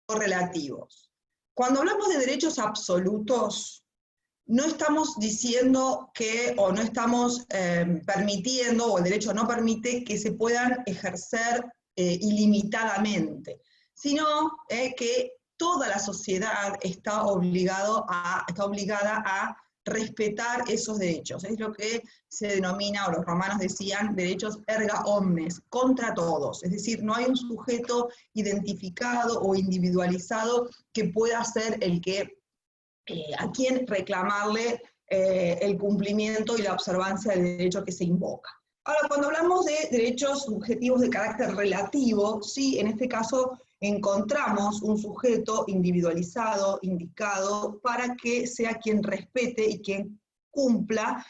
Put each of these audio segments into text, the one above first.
relativos. Cuando hablamos de derechos absolutos, no estamos diciendo que, o no estamos permitiendo, o el derecho no permite que se puedan ejercer ilimitadamente, sino que toda la sociedad está obligada a respetar esos derechos. Es lo que se denomina, o los romanos decían, derechos erga omnes, contra todos. Es decir, no hay un sujeto identificado o individualizado que pueda ser el que, a quien reclamarle el cumplimiento y la observancia del derecho que se invoca. Ahora, cuando hablamos de derechos subjetivos de carácter relativo, sí, en este caso encontramos un sujeto individualizado, indicado, para que sea quien respete y quien cumpla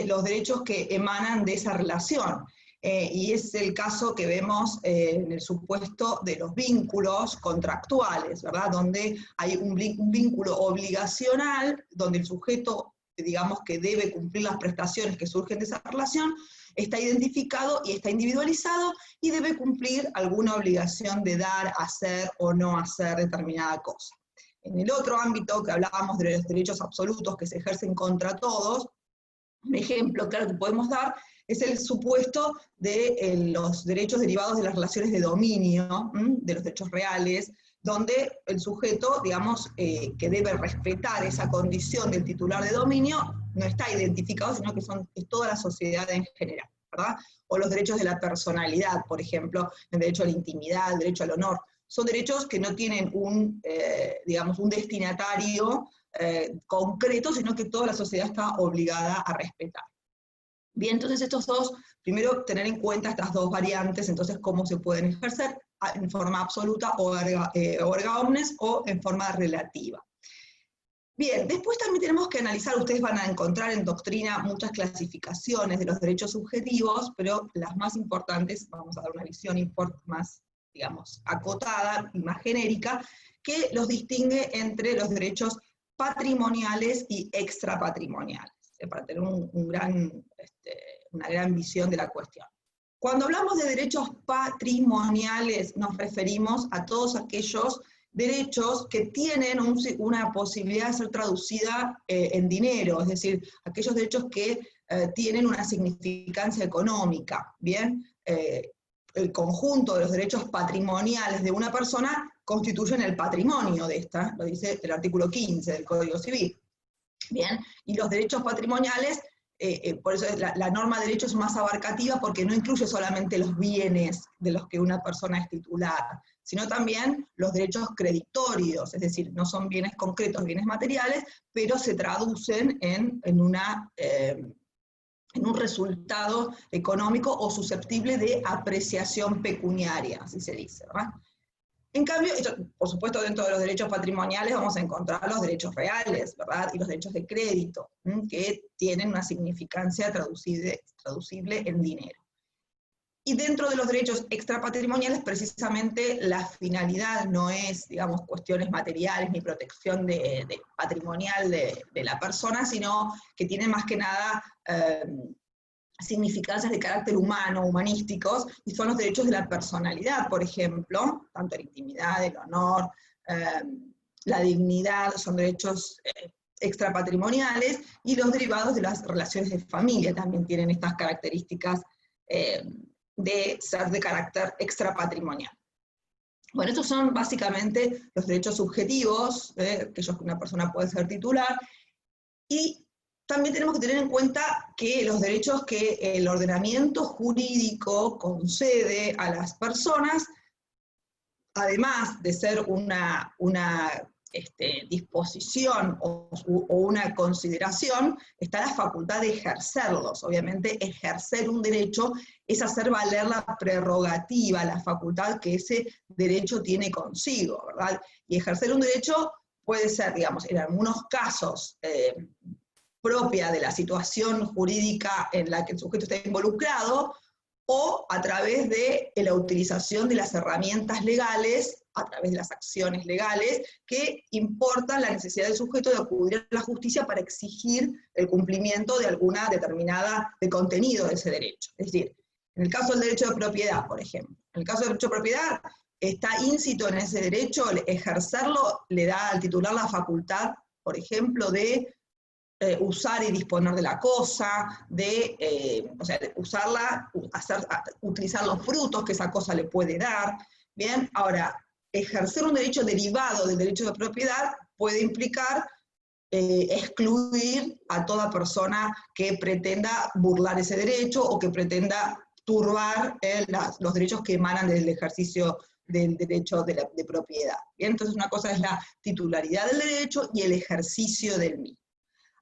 los derechos que emanan de esa relación. Y es el caso que vemos en el supuesto de los vínculos contractuales, ¿verdad? Donde hay un vínculo obligacional, donde el sujeto, digamos, que debe cumplir las prestaciones que surgen de esa relación, está identificado y está individualizado y debe cumplir alguna obligación de dar, hacer o no hacer determinada cosa. En el otro ámbito que hablábamos de los derechos absolutos que se ejercen contra todos, un ejemplo claro que podemos dar es el supuesto de los derechos derivados de las relaciones de dominio, de los derechos reales, donde el sujeto, digamos, que debe respetar esa condición del titular de dominio, no está identificado, sino que es toda la sociedad en general, ¿verdad? O los derechos de la personalidad, por ejemplo, el derecho a la intimidad, el derecho al honor, son derechos que no tienen digamos, un destinatario concreto, sino que toda la sociedad está obligada a respetar. Bien, entonces estos dos, primero tener en cuenta estas dos variantes, entonces cómo se pueden ejercer en forma absoluta o erga omnes o en forma relativa. Bien, después también tenemos que analizar, ustedes van a encontrar en doctrina muchas clasificaciones de los derechos subjetivos, pero las más importantes, vamos a dar una visión más, digamos, acotada y más genérica, que los distingue entre los derechos patrimoniales y extrapatrimoniales, para tener una gran visión de la cuestión. Cuando hablamos de derechos patrimoniales, nos referimos a todos aquellos derechos que tienen una posibilidad de ser traducida en dinero, es decir, aquellos derechos que tienen una significancia económica, ¿bien? El conjunto de los derechos patrimoniales de una persona constituyen el patrimonio de esta, lo dice el artículo 15 del Código Civil. Bien, y los derechos patrimoniales, por eso la norma de derecho es más abarcativa porque no incluye solamente los bienes de los que una persona es titular, sino también los derechos creditorios, es decir, no son bienes concretos, bienes materiales, pero se traducen en un resultado económico o susceptible de apreciación pecuniaria, así se dice, ¿verdad? En cambio, por supuesto, dentro de los derechos patrimoniales vamos a encontrar los derechos reales, ¿verdad? Y los derechos de crédito, que tienen una significancia traducible en dinero. Y dentro de los derechos extrapatrimoniales, precisamente la finalidad no es, digamos, cuestiones materiales ni protección patrimonial de la persona, sino que tiene más que nada significancias de carácter humano, humanísticos, y son los derechos de la personalidad, por ejemplo, tanto la intimidad, el honor, la dignidad, son derechos extrapatrimoniales, y los derivados de las relaciones de familia también tienen estas características de ser de carácter extrapatrimonial. Bueno, estos son básicamente los derechos subjetivos, aquellos que una persona puede ser titular, y también tenemos que tener en cuenta que los derechos que el ordenamiento jurídico concede a las personas, además de ser una disposición o una consideración, está la facultad de ejercerlos. Obviamente, ejercer un derecho es hacer valer la prerrogativa, la facultad que ese derecho tiene consigo, ¿verdad? Y ejercer un derecho puede ser, digamos, en algunos casos, propia de la situación jurídica en la que el sujeto está involucrado, o a través de la utilización de las herramientas legales, a través de las acciones legales, que importan la necesidad del sujeto de acudir a la justicia para exigir el cumplimiento de alguna determinada contenido de ese derecho. Es decir, en el caso del derecho de propiedad, por ejemplo, en el caso del derecho de propiedad, está íncito en ese derecho, ejercerlo le da al titular la facultad, por ejemplo, de usar y disponer de la cosa, o sea, usarla, utilizar los frutos que esa cosa le puede dar. Bien, ahora, ejercer un derecho derivado del derecho de propiedad puede implicar excluir a toda persona que pretenda burlar ese derecho o que pretenda turbar los derechos que emanan del ejercicio del derecho de propiedad. Bien, entonces una cosa es la titularidad del derecho y el ejercicio del mismo.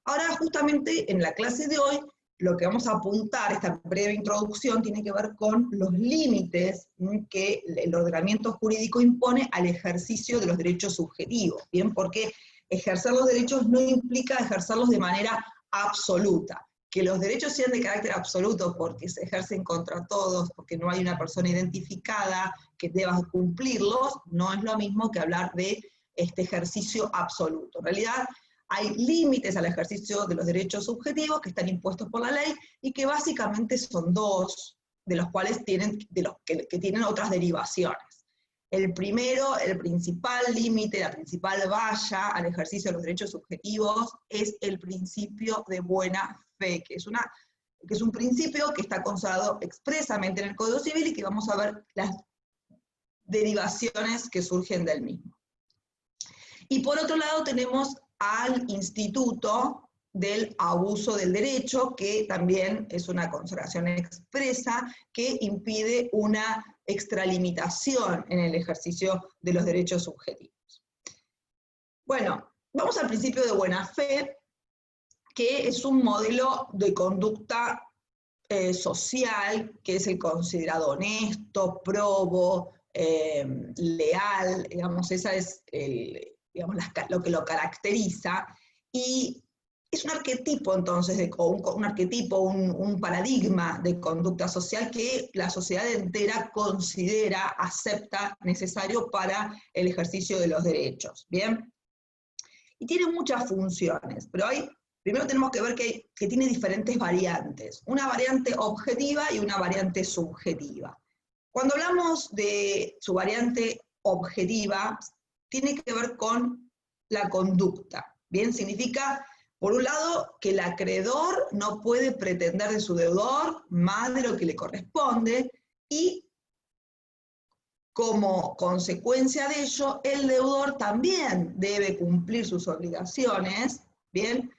Ahora, justamente en la clase de hoy, lo que vamos a apuntar, esta breve introducción, tiene que ver con los límites que el ordenamiento jurídico impone al ejercicio de los derechos subjetivos, ¿bien? Porque ejercer los derechos no implica ejercerlos de manera absoluta. Que los derechos sean de carácter absoluto porque se ejercen contra todos, porque no hay una persona identificada que deba cumplirlos, no es lo mismo que hablar de este ejercicio absoluto. En realidad, hay límites al ejercicio de los derechos subjetivos que están impuestos por la ley y que básicamente son dos, de los cuales tienen otras derivaciones. El primero, el principal límite, la principal valla al ejercicio de los derechos subjetivos es el principio de buena fe, que es un principio que está consagrado expresamente en el Código Civil y que vamos a ver las derivaciones que surgen del mismo. Y por otro lado tenemos al instituto del abuso del derecho, que también es una consagración expresa que impide una extralimitación en el ejercicio de los derechos subjetivos. Bueno, vamos al principio de buena fe, que es un modelo de conducta social, que es el considerado honesto, probo, leal, digamos, esa es lo que lo caracteriza, y es un arquetipo entonces, un paradigma de conducta social que la sociedad entera considera, acepta necesario para el ejercicio de los derechos, ¿bien? Y tiene muchas funciones, pero primero tenemos que ver que tiene diferentes variantes, una variante objetiva y una variante subjetiva. Cuando hablamos de su variante objetiva, tiene que ver con la conducta, ¿bien? Significa, por un lado, que el acreedor no puede pretender de su deudor más de lo que le corresponde, y como consecuencia de ello, el deudor también debe cumplir sus obligaciones, ¿bien?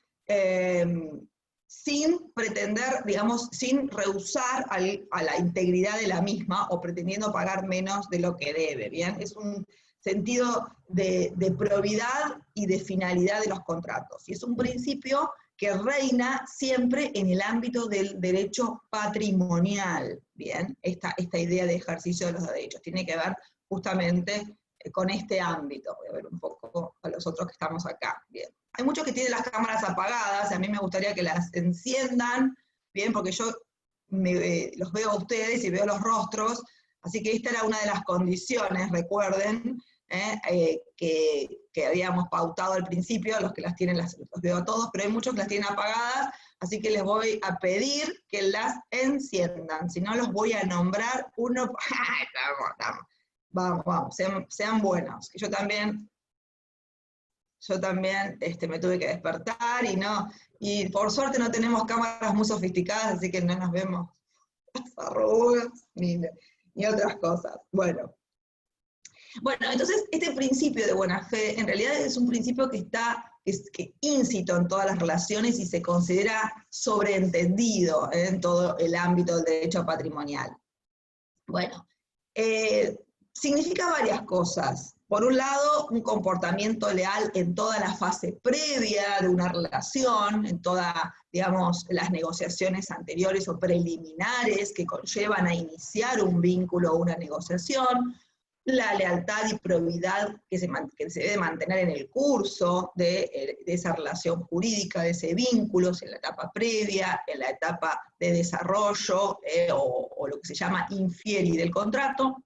Sin pretender, digamos, sin rehusar a la integridad de la misma o pretendiendo pagar menos de lo que debe, ¿bien? Es un sentido de probidad y de finalidad de los contratos. Y es un principio que reina siempre en el ámbito del derecho patrimonial, ¿bien? Esta idea de ejercicio de los derechos tiene que ver justamente con este ámbito. Voy a ver un poco a los otros que estamos acá, ¿bien? Hay muchos que tienen las cámaras apagadas, y a mí me gustaría que las enciendan, ¿bien? Porque yo los veo a ustedes y veo los rostros, así que esta era una de las condiciones, recuerden, que habíamos pautado al principio. Los que las tienen los veo a todos, pero hay muchos que las tienen apagadas, así que les voy a pedir que las enciendan, si no los voy a nombrar uno. Vamos, sean buenos, que yo también me tuve que despertar y por suerte no tenemos cámaras muy sofisticadas, así que no nos vemos las arrugas ni otras cosas. Bueno, entonces este principio de buena fe en realidad es un principio que íncito en todas las relaciones y se considera sobreentendido en todo el ámbito del derecho patrimonial. Bueno, significa varias cosas. Por un lado, un comportamiento leal en toda la fase previa de una relación, en todas, digamos, las negociaciones anteriores o preliminares que conllevan a iniciar un vínculo o una negociación, la lealtad y probidad que se debe mantener en el curso de esa relación jurídica, de ese vínculo, en la etapa previa, en la etapa de desarrollo o lo que se llama infieri del contrato,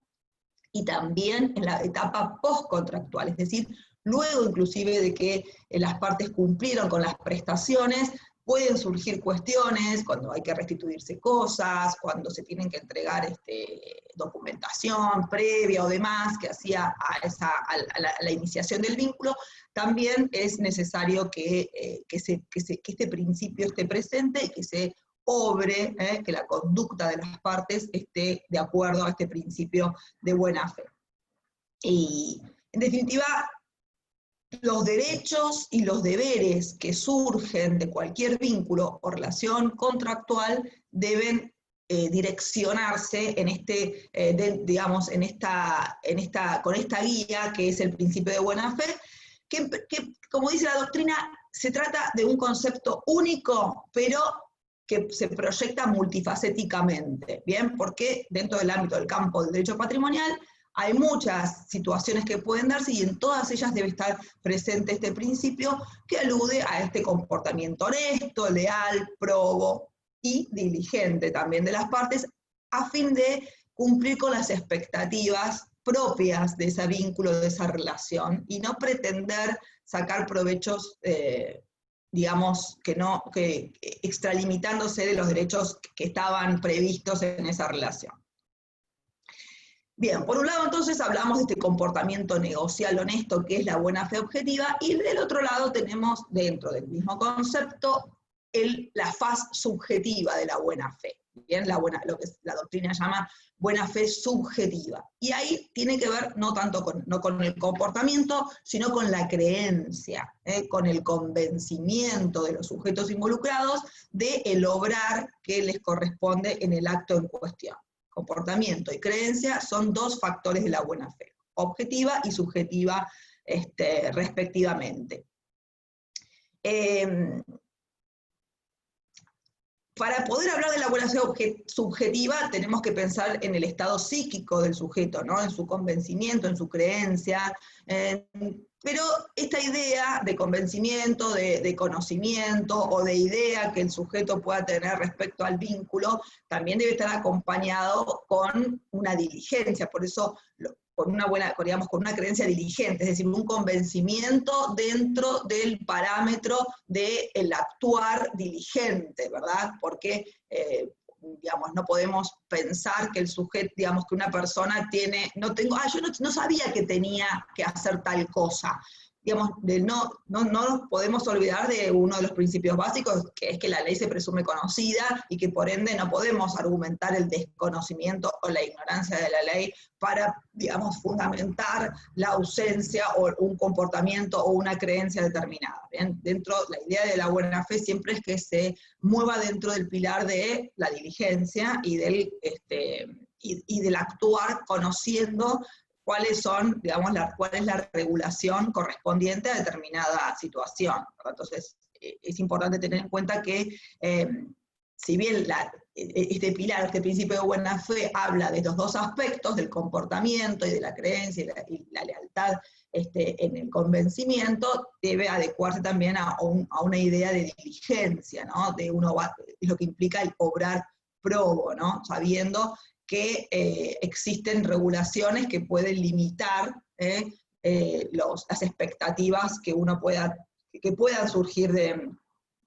y también en la etapa postcontractual, es decir, luego inclusive de que las partes cumplieron con las prestaciones, pueden surgir cuestiones cuando hay que restituirse cosas, cuando se tienen que entregar documentación relación previa o demás que hacía a la iniciación del vínculo, también es necesario que este principio esté presente y que se obre, que la conducta de las partes esté de acuerdo a este principio de buena fe. Y, en definitiva, los derechos y los deberes que surgen de cualquier vínculo o relación contractual deben direccionarse en digamos, con esta guía que es el principio de buena fe, que, como dice la doctrina, se trata de un concepto único, pero que se proyecta multifacéticamente, ¿bien? Porque dentro del ámbito del campo del derecho patrimonial hay muchas situaciones que pueden darse y en todas ellas debe estar presente este principio que alude a este comportamiento honesto, leal, probo y diligente también de las partes a fin de cumplir con las expectativas propias de ese vínculo, de esa relación, y no pretender sacar provechos, digamos, que extralimitándose de los derechos que estaban previstos en esa relación. Bien, por un lado entonces hablamos de este comportamiento negocial honesto que es la buena fe objetiva, y del otro lado tenemos dentro del mismo concepto la faz subjetiva de la buena fe, bien, lo que la doctrina llama buena fe subjetiva. Y ahí tiene que ver no tanto no con el comportamiento, sino con la creencia, con el convencimiento de los sujetos involucrados de el obrar que les corresponde en el acto en cuestión. Comportamiento y creencia son dos factores de la buena fe, objetiva y subjetiva respectivamente. Para poder hablar de la buena fe subjetiva tenemos que pensar en el estado psíquico del sujeto, ¿no? En su convencimiento, en su creencia, pero esta idea de convencimiento, de conocimiento o de idea que el sujeto pueda tener respecto al vínculo, también debe estar acompañado con una diligencia, por eso con una creencia diligente, es decir, un convencimiento dentro del parámetro del actuar diligente, ¿verdad? Porque, digamos, no podemos pensar que el sujeto, digamos, que una persona yo no sabía que tenía que hacer tal cosa. Digamos, no nos podemos olvidar de uno de los principios básicos, que es que la ley se presume conocida y que por ende no podemos argumentar el desconocimiento o la ignorancia de la ley para, digamos, fundamentar la ausencia o un comportamiento o una creencia determinada. ¿Bien? La idea de la buena fe siempre es que se mueva dentro del pilar de la diligencia y del actuar conociendo cuál es la regulación correspondiente a determinada situación. Entonces, es importante tener en cuenta que, si bien este principio de buena fe habla de los dos aspectos, del comportamiento y de la creencia y la lealtad en el convencimiento, debe adecuarse también a una idea de diligencia, ¿no? Es lo que implica el obrar probo, ¿no? Sabiendo que existen regulaciones que pueden limitar las expectativas que puedan surgir de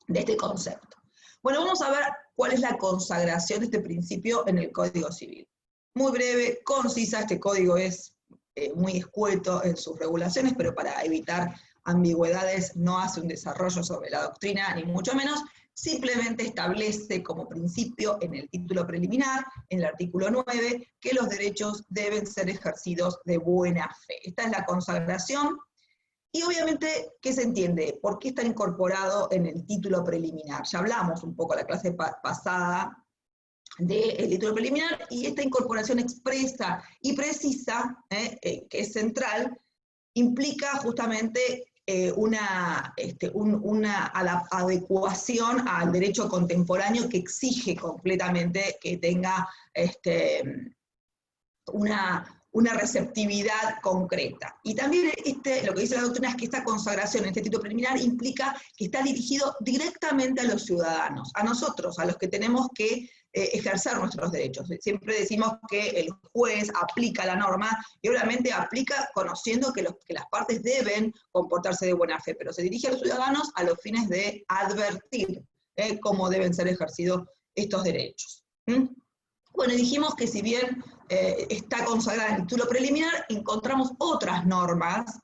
este concepto. Bueno, vamos a ver cuál es la consagración de este principio en el Código Civil. Muy breve, concisa, este código es muy escueto en sus regulaciones, pero para evitar ambigüedades no hace un desarrollo sobre la doctrina, ni mucho menos, simplemente establece como principio en el título preliminar, en el artículo 9, que los derechos deben ser ejercidos de buena fe. Esta es la consagración, y obviamente, ¿qué se entiende? ¿Por qué está incorporado en el título preliminar? Ya hablamos un poco en la clase pasada del título preliminar, y esta incorporación expresa y precisa, que es central, implica justamente una adecuación al derecho contemporáneo que exige completamente que tenga una receptividad concreta. Y también lo que dice la doctrina es que esta consagración, este título preliminar, implica que está dirigido directamente a los ciudadanos, a nosotros, a los que tenemos que ejercer nuestros derechos. Siempre decimos que el juez aplica la norma, y obviamente aplica conociendo que las partes deben comportarse de buena fe, pero se dirige a los ciudadanos a los fines de advertir cómo deben ser ejercidos estos derechos. Bueno, dijimos que si bien está consagrada en el título preliminar, encontramos otras normas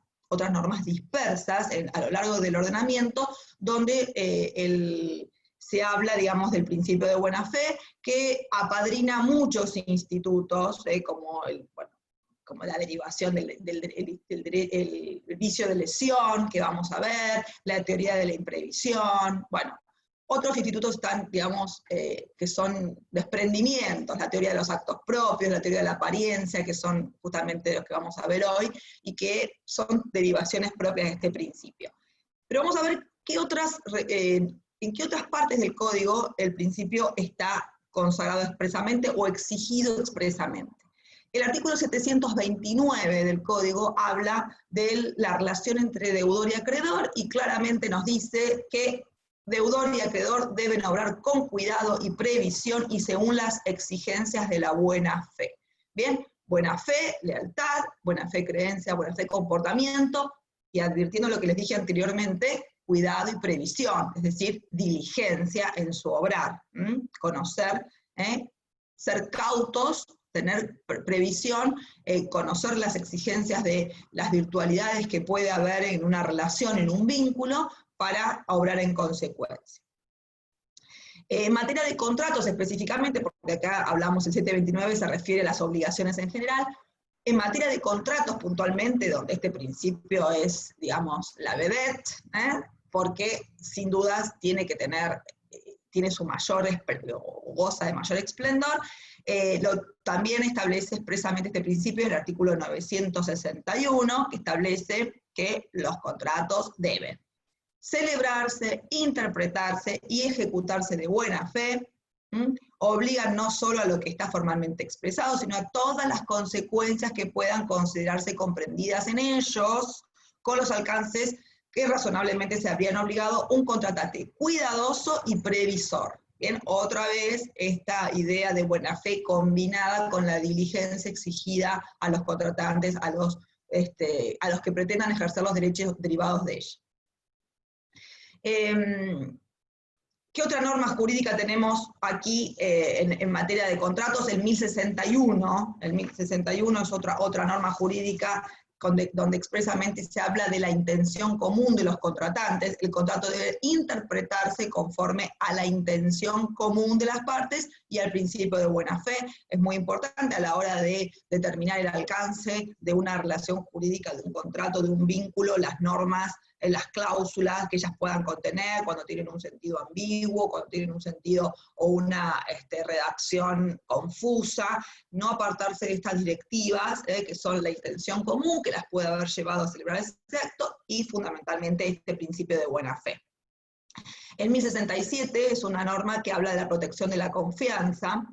dispersas a lo largo del ordenamiento, donde se habla, digamos, del principio de buena fe, que apadrina muchos institutos, como la derivación del vicio de lesión, que vamos a ver, la teoría de la imprevisión, bueno. Otros institutos están, digamos, que son desprendimientos, la teoría de los actos propios, la teoría de la apariencia, que son justamente los que vamos a ver hoy, y que son derivaciones propias de este principio. Pero vamos a ver en qué otras partes del código el principio está consagrado expresamente o exigido expresamente. El artículo 729 del Código habla de la relación entre deudor y acreedor y claramente nos dice que deudor y acreedor deben obrar con cuidado y previsión y según las exigencias de la buena fe. Bien, buena fe, lealtad, buena fe creencia, buena fe comportamiento, y advirtiendo lo que les dije anteriormente, cuidado y previsión, es decir, diligencia en su obrar, conocer, ser cautos, tener previsión, conocer las exigencias de las virtualidades que puede haber en una relación, en un vínculo, para obrar en consecuencia. En materia de contratos específicamente, porque acá hablamos el 729, se refiere a las obligaciones en general, en materia de contratos puntualmente, donde este principio es, digamos, la vedette, porque sin dudas tiene su mayor, o goza de mayor esplendor, también establece expresamente este principio el artículo 961, que establece que los contratos deben celebrarse, interpretarse y ejecutarse de buena fe, obligan no solo a lo que está formalmente expresado, sino a todas las consecuencias que puedan considerarse comprendidas en ellos, con los alcances que razonablemente se habrían obligado un contratante cuidadoso y previsor. Bien, otra vez esta idea de buena fe combinada con la diligencia exigida a los contratantes, a los que pretendan ejercer los derechos derivados de ella. ¿Qué otra norma jurídica tenemos aquí en materia de contratos? El 1061. El 1061 es otra norma jurídica donde expresamente se habla de la intención común de los contratantes. El contrato debe interpretarse conforme a la intención común de las partes y al principio de buena fe. Es muy importante a la hora de determinar el alcance de una relación jurídica, de un contrato, de un vínculo, las normas, las cláusulas que ellas puedan contener, cuando tienen un sentido ambiguo, cuando tienen un sentido o una redacción confusa, no apartarse de estas directivas, que son la intención común, que las puede haber llevado a celebrar ese acto, y fundamentalmente este principio de buena fe. El 1067 es una norma que habla de la protección de la confianza,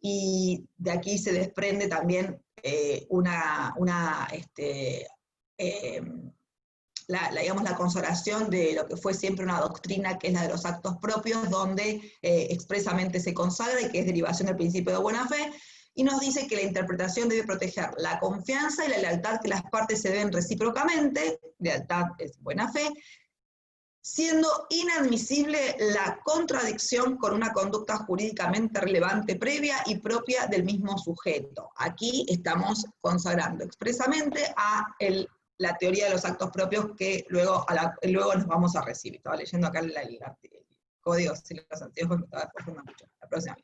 y de aquí se desprende también digamos, la consagración de lo que fue siempre una doctrina, que es la de los actos propios, donde expresamente se consagra y que es derivación del principio de buena fe, y nos dice que la interpretación debe proteger la confianza y la lealtad que las partes se deben recíprocamente, lealtad es buena fe, siendo inadmisible la contradicción con una conducta jurídicamente relevante previa y propia del mismo sujeto. Aquí estamos consagrando expresamente a la teoría de los actos propios que luego nos vamos a recibir. Estaba leyendo acá el código de los anteojos, me estaba esforzando mucho. La próxima.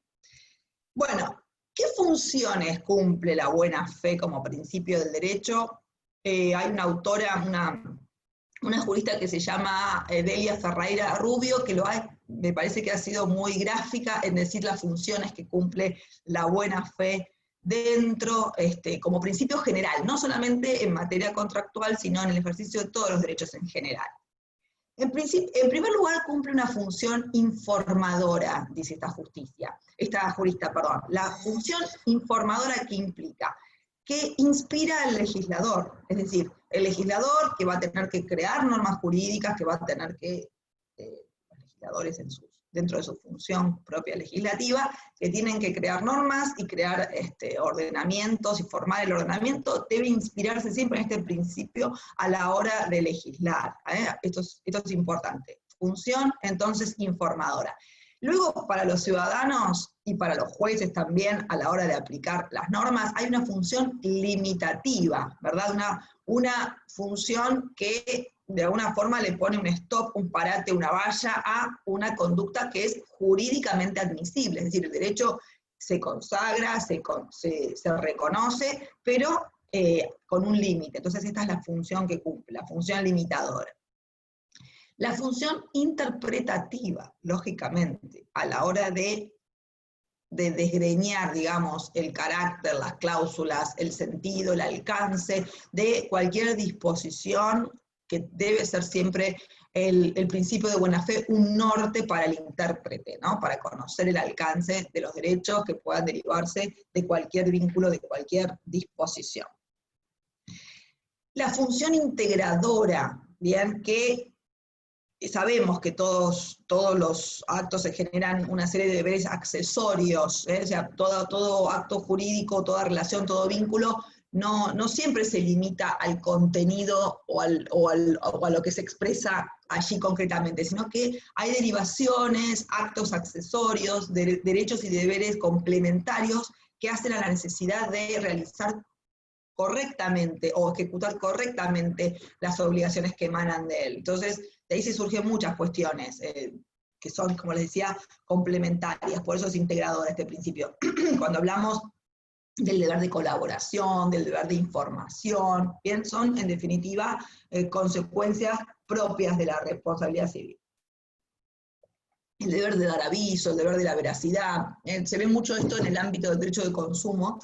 Bueno, ¿qué funciones cumple la buena fe como principio del derecho? Hay una autora, una jurista que se llama Delia Ferreira Rubio, que me parece que ha sido muy gráfica en decir las funciones que cumple la buena fe dentro, como principio general, no solamente en materia contractual, sino en el ejercicio de todos los derechos en general. En primer lugar, cumple una función informadora, dice esta jurista, perdón. La función informadora que implica que inspira al legislador, es decir, el legislador que va a tener que crear normas jurídicas, que va a tener que, los legisladores dentro de su función propia legislativa, que tienen que crear normas y crear ordenamientos y formar el ordenamiento, debe inspirarse siempre en este principio a la hora de legislar. Esto es importante. Función, entonces, informadora. Luego, para los ciudadanos y para los jueces también, a la hora de aplicar las normas, hay una función limitativa, ¿verdad? Una función que de alguna forma le pone un stop, un parate, una valla a una conducta que es jurídicamente admisible, es decir, el derecho se consagra, se reconoce, pero con un límite. Entonces esta es la función que cumple, la función limitadora. La función interpretativa, lógicamente, a la hora de desgreñar, digamos, el carácter, las cláusulas, el sentido, el alcance de cualquier disposición, que debe ser siempre el principio de buena fe un norte para el intérprete, ¿no? Para conocer el alcance de los derechos que puedan derivarse de cualquier vínculo, de cualquier disposición. La función integradora, bien, que sabemos que todos los actos se generan una serie de deberes accesorios, o sea, todo acto jurídico, toda relación, todo vínculo, no siempre se limita al contenido o a lo que se expresa allí concretamente, sino que hay derivaciones, actos accesorios, derechos y deberes complementarios que hacen a la necesidad de realizar correctamente o ejecutar correctamente las obligaciones que emanan de él. Entonces, de ahí se surgen muchas cuestiones que son, como les decía, complementarias, por eso es integrador este principio. Cuando hablamos del deber de colaboración, del deber de información, bien, son en definitiva consecuencias propias de la responsabilidad civil. El deber de dar aviso, el deber de la veracidad, se ve mucho esto en el ámbito del derecho de consumo,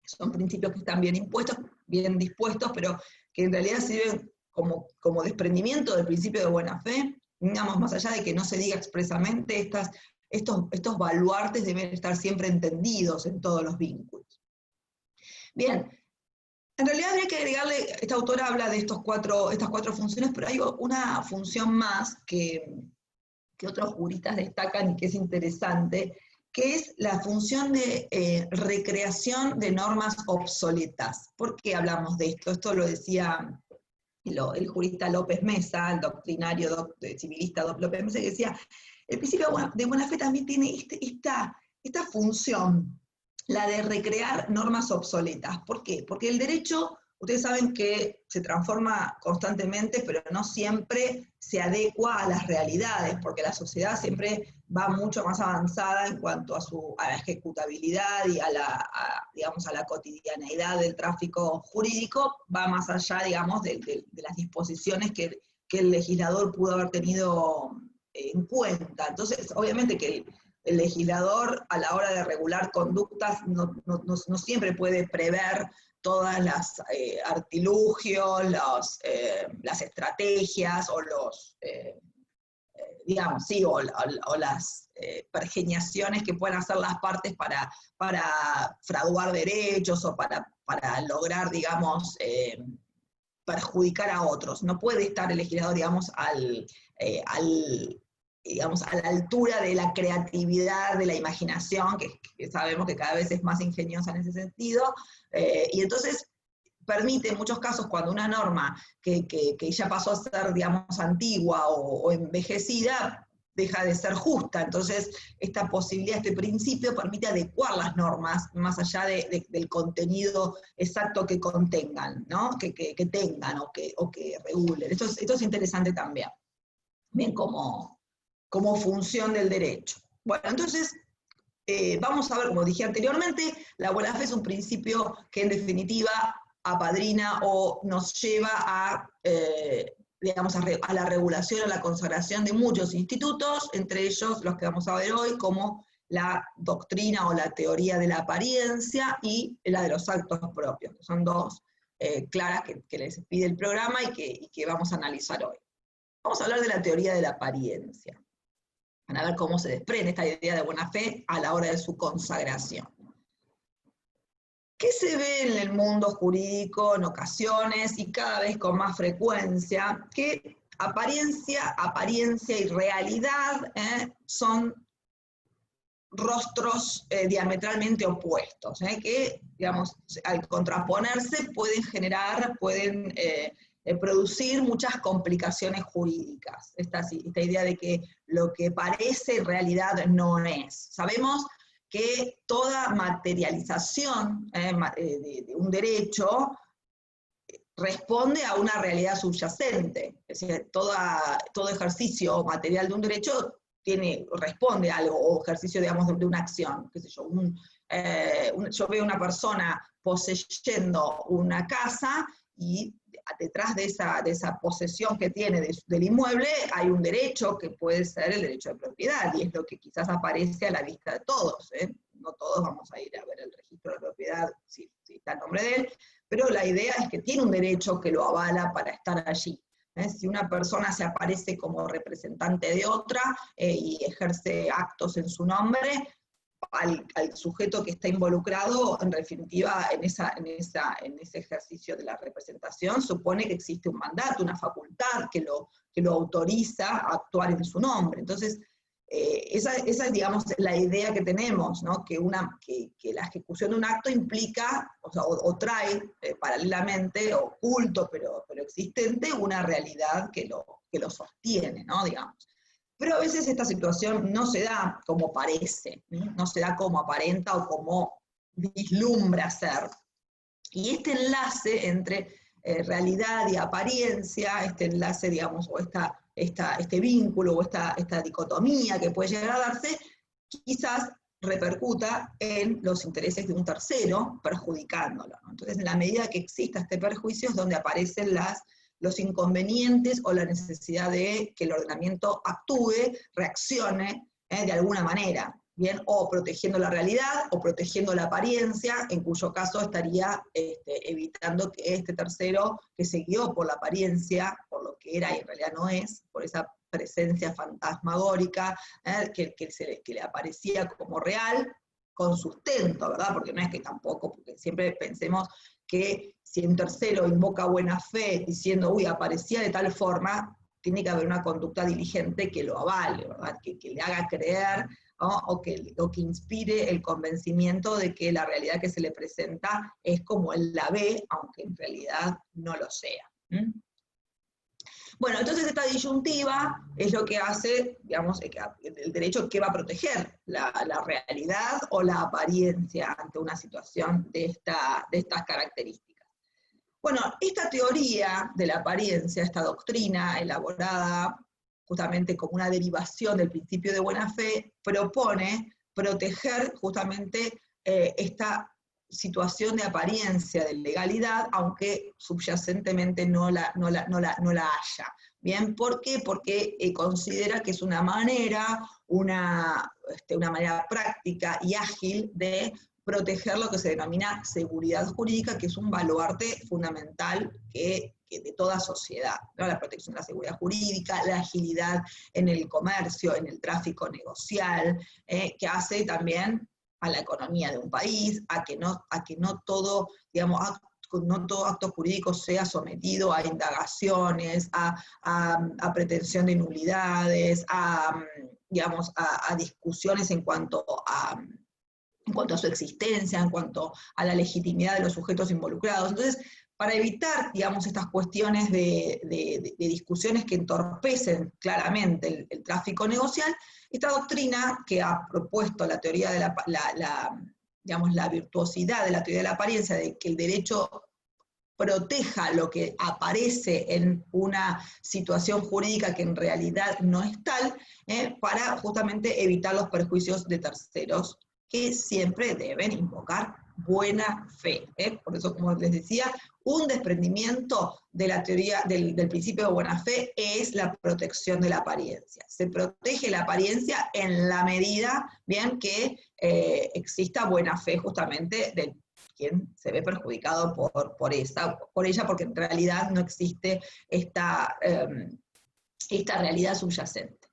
que son principios que están bien impuestos, bien dispuestos, pero que en realidad sirven como desprendimiento del principio de buena fe, digamos, más allá de que no se diga expresamente, estos baluartes deben estar siempre entendidos en todos los vínculos. Bien, en realidad habría que agregarle, esta autora habla de estas cuatro funciones, pero hay una función más que otros juristas destacan y que es interesante, que es la función de recreación de normas obsoletas. ¿Por qué hablamos de esto? Esto lo decía el jurista López Mesa, el doctrinario civilista López Mesa, que decía, el principio de buena fe también tiene esta función, la de recrear normas obsoletas. ¿Por qué? Porque el derecho, ustedes saben que se transforma constantemente, pero no siempre se adecua a las realidades, porque la sociedad siempre va mucho más avanzada en cuanto a la ejecutabilidad y digamos, a la cotidianeidad del tráfico jurídico, va más allá, digamos, de las disposiciones que el legislador pudo haber tenido en cuenta. Entonces, obviamente que el legislador a la hora de regular conductas no siempre puede prever todas las artilugios, las estrategias o digamos, sí, o las pergeñaciones que pueden hacer las partes para fraguar derechos o para lograr, digamos, perjudicar a otros. No puede estar el legislador, digamos, digamos, a la altura de la creatividad, de la imaginación, que sabemos que cada vez es más ingeniosa en ese sentido, y entonces permite en muchos casos, cuando una norma que ya pasó a ser, digamos, antigua o envejecida, deja de ser justa. Entonces, esta posibilidad, este principio permite adecuar las normas, más allá del contenido exacto que contengan, ¿no? que tengan o que regulen. Esto es interesante también, bien como función del derecho. Bueno, entonces, vamos a ver, como dije anteriormente, la buena fe es un principio que en definitiva apadrina o nos lleva digamos, a la regulación, a la consagración de muchos institutos, entre ellos los que vamos a ver hoy, como la doctrina o la teoría de la apariencia y la de los actos propios, que son dos claras que les pide el programa y que vamos a analizar hoy. Vamos a hablar de la teoría de la apariencia. Van a ver cómo se desprende esta idea de buena fe a la hora de su consagración. ¿Qué se ve en el mundo jurídico en ocasiones y cada vez con más frecuencia? Que apariencia y realidad son rostros diametralmente opuestos, que, digamos, al contraponerse pueden producir muchas complicaciones jurídicas. Esta idea de que lo que parece en realidad no es. Sabemos que toda materialización de un derecho responde a una realidad subyacente. Es decir, todo ejercicio material de un derecho responde a algo, o ejercicio, digamos, de una acción. Qué sé yo, yo veo una persona poseyendo una casa y detrás de esa posesión que tiene del inmueble hay un derecho que puede ser el derecho de propiedad, y es lo que quizás aparece a la vista de todos. No todos vamos a ir a ver el registro de propiedad si está el nombre de él, pero la idea es que tiene un derecho que lo avala para estar allí. Si una persona se aparece como representante de otra y ejerce actos en su nombre, al sujeto que está involucrado, en definitiva, en ese ejercicio de la representación, supone que existe un mandato, una facultad que lo autoriza a actuar en su nombre. Entonces, esa es, digamos, la idea que tenemos, ¿no? Que la ejecución de un acto implica, o trae paralelamente, oculto pero existente, una realidad que lo sostiene, ¿no? Digamos. Pero a veces esta situación no se da como parece, no se da como aparenta o como vislumbra ser. Y este enlace entre realidad y apariencia, este enlace, digamos, o este vínculo, o esta dicotomía que puede llegar a darse, quizás repercuta en los intereses de un tercero, perjudicándolo, ¿no? Entonces, en la medida que exista este perjuicio es donde aparecen los inconvenientes o la necesidad de que el ordenamiento actúe, reaccione de alguna manera, ¿bien? O protegiendo la realidad, o protegiendo la apariencia, en cuyo caso estaría evitando que este tercero, que se guió por la apariencia, por lo que era y en realidad no es, por esa presencia fantasmagórica, que le aparecía como real, con sustento, ¿verdad? Porque no es que tampoco, porque siempre pensemos que si un tercero invoca buena fe diciendo, uy, aparecía de tal forma, tiene que haber una conducta diligente que lo avale, ¿verdad? Que le haga creer, ¿no? o que inspire el convencimiento de que la realidad que se le presenta es como él la ve, aunque en realidad no lo sea. Bueno, entonces esta disyuntiva es lo que hace, digamos, el derecho que va a proteger, la realidad o la apariencia ante una situación de estas características. Bueno, esta teoría de la apariencia, esta doctrina elaborada justamente como una derivación del principio de buena fe, propone proteger justamente esta situación de apariencia de legalidad, aunque subyacentemente no la haya. ¿Bien? ¿Por qué? Porque considera que es una manera práctica y ágil de proteger lo que se denomina seguridad jurídica, que es un baluarte fundamental que de toda sociedad, ¿no? La protección de la seguridad jurídica, la agilidad en el comercio, en el tráfico negocial, que hace también a la economía de un país, a que no todo, digamos, no todo acto jurídico sea sometido a indagaciones, a pretensión de nulidades, digamos, a discusiones en cuanto a su existencia, en cuanto a la legitimidad de los sujetos involucrados. Entonces, para evitar, digamos, estas cuestiones de discusiones que entorpecen claramente el tráfico negocial, esta doctrina que ha propuesto la teoría de la virtuosidad de la teoría de la apariencia, de que el derecho proteja lo que aparece en una situación jurídica que en realidad no es tal, para justamente evitar los perjuicios de terceros, que siempre deben invocar buena fe. Por eso, como les decía, un desprendimiento de la teoría del principio de buena fe es la protección de la apariencia. Se protege la apariencia en la medida, bien, que exista buena fe justamente del quien se ve perjudicado por ella, porque en realidad no existe esta realidad subyacente.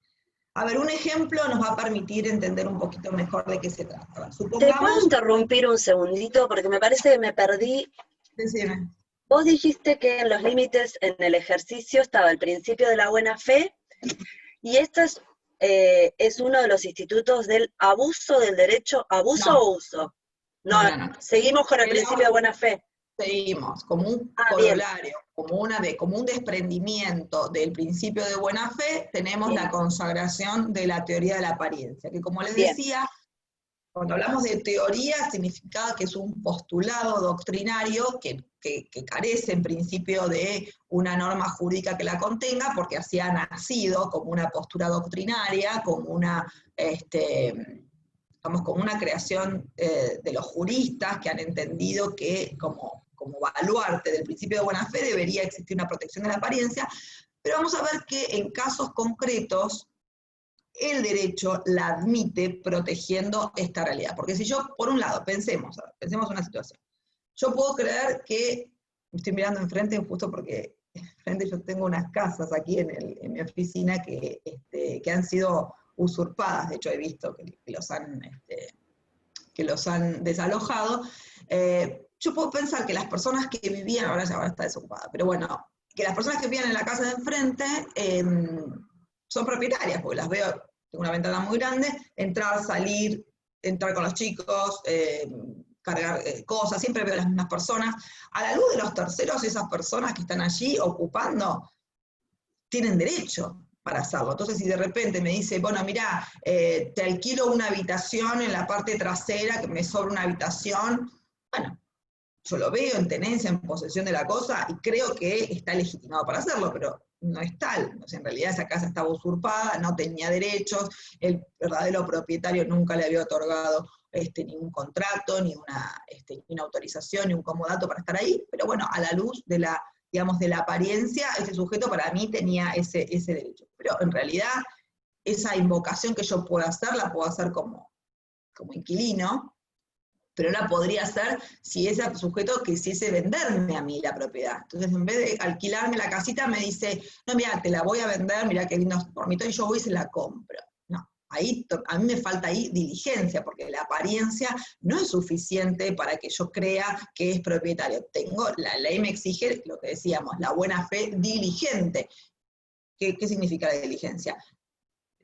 A ver, un ejemplo nos va a permitir entender un poquito mejor de qué se trata. ¿Te puedo interrumpir un segundito? Porque me parece que me perdí. Decime. Vos dijiste que en los límites en el ejercicio estaba el principio de la buena fe, y esto es uno de los institutos del abuso del derecho. ¿Abuso o uso? No, seguimos con el principio de buena fe. Seguimos, como un Bien, corolario, como un desprendimiento del principio de buena fe, tenemos bien, la consagración de la teoría de la apariencia, que como les bien, decía, cuando hablamos de teoría, significa que es un postulado doctrinario que carece en principio de una norma jurídica que la contenga, porque así ha nacido como una postura doctrinaria, como una, digamos, como una creación de los juristas que han entendido que como baluarte del principio de buena fe debería existir una protección de la apariencia, pero vamos a ver que en casos concretos el derecho la admite protegiendo esta realidad. Porque si yo, por un lado, pensemos una situación. Yo puedo creer que, me estoy mirando enfrente justo porque enfrente yo tengo unas casas aquí en mi oficina que han sido usurpadas, de hecho he visto que los han desalojado. Yo puedo pensar que las personas que vivían, ahora está desocupada, pero bueno, que las personas que vivían en la casa de enfrente son propietarias, porque las veo, tengo una ventana muy grande, entrar, salir, entrar con los chicos, cargar cosas, siempre veo las mismas personas. A la luz de los terceros, esas personas que están allí ocupando tienen derecho para hacerlo. Entonces, si de repente me dice, bueno, mira, te alquilo una habitación en la parte trasera, que me sobra una habitación, bueno, yo lo veo en tenencia, en posesión de la cosa, y creo que está legitimado para hacerlo, pero no es tal. O sea, en realidad esa casa estaba usurpada, no tenía derechos, el verdadero propietario nunca le había otorgado ni un contrato, ni una autorización, ni un comodato para estar ahí, pero bueno, a la luz de la, digamos, de la apariencia, ese sujeto para mí tenía ese derecho. Pero en realidad, esa invocación que yo puedo hacer, la puedo hacer como inquilino, pero la podría hacer si ese sujeto quisiese venderme a mí la propiedad. Entonces, en vez de alquilarme la casita, me dice, no, mira, te la voy a vender, mira qué lindo dormitorio, y yo voy y se la compro. No, ahí a mí me falta ahí diligencia, porque la apariencia no es suficiente para que yo crea que es propietario. La ley me exige lo que decíamos, la buena fe diligente. ¿Qué significa la diligencia?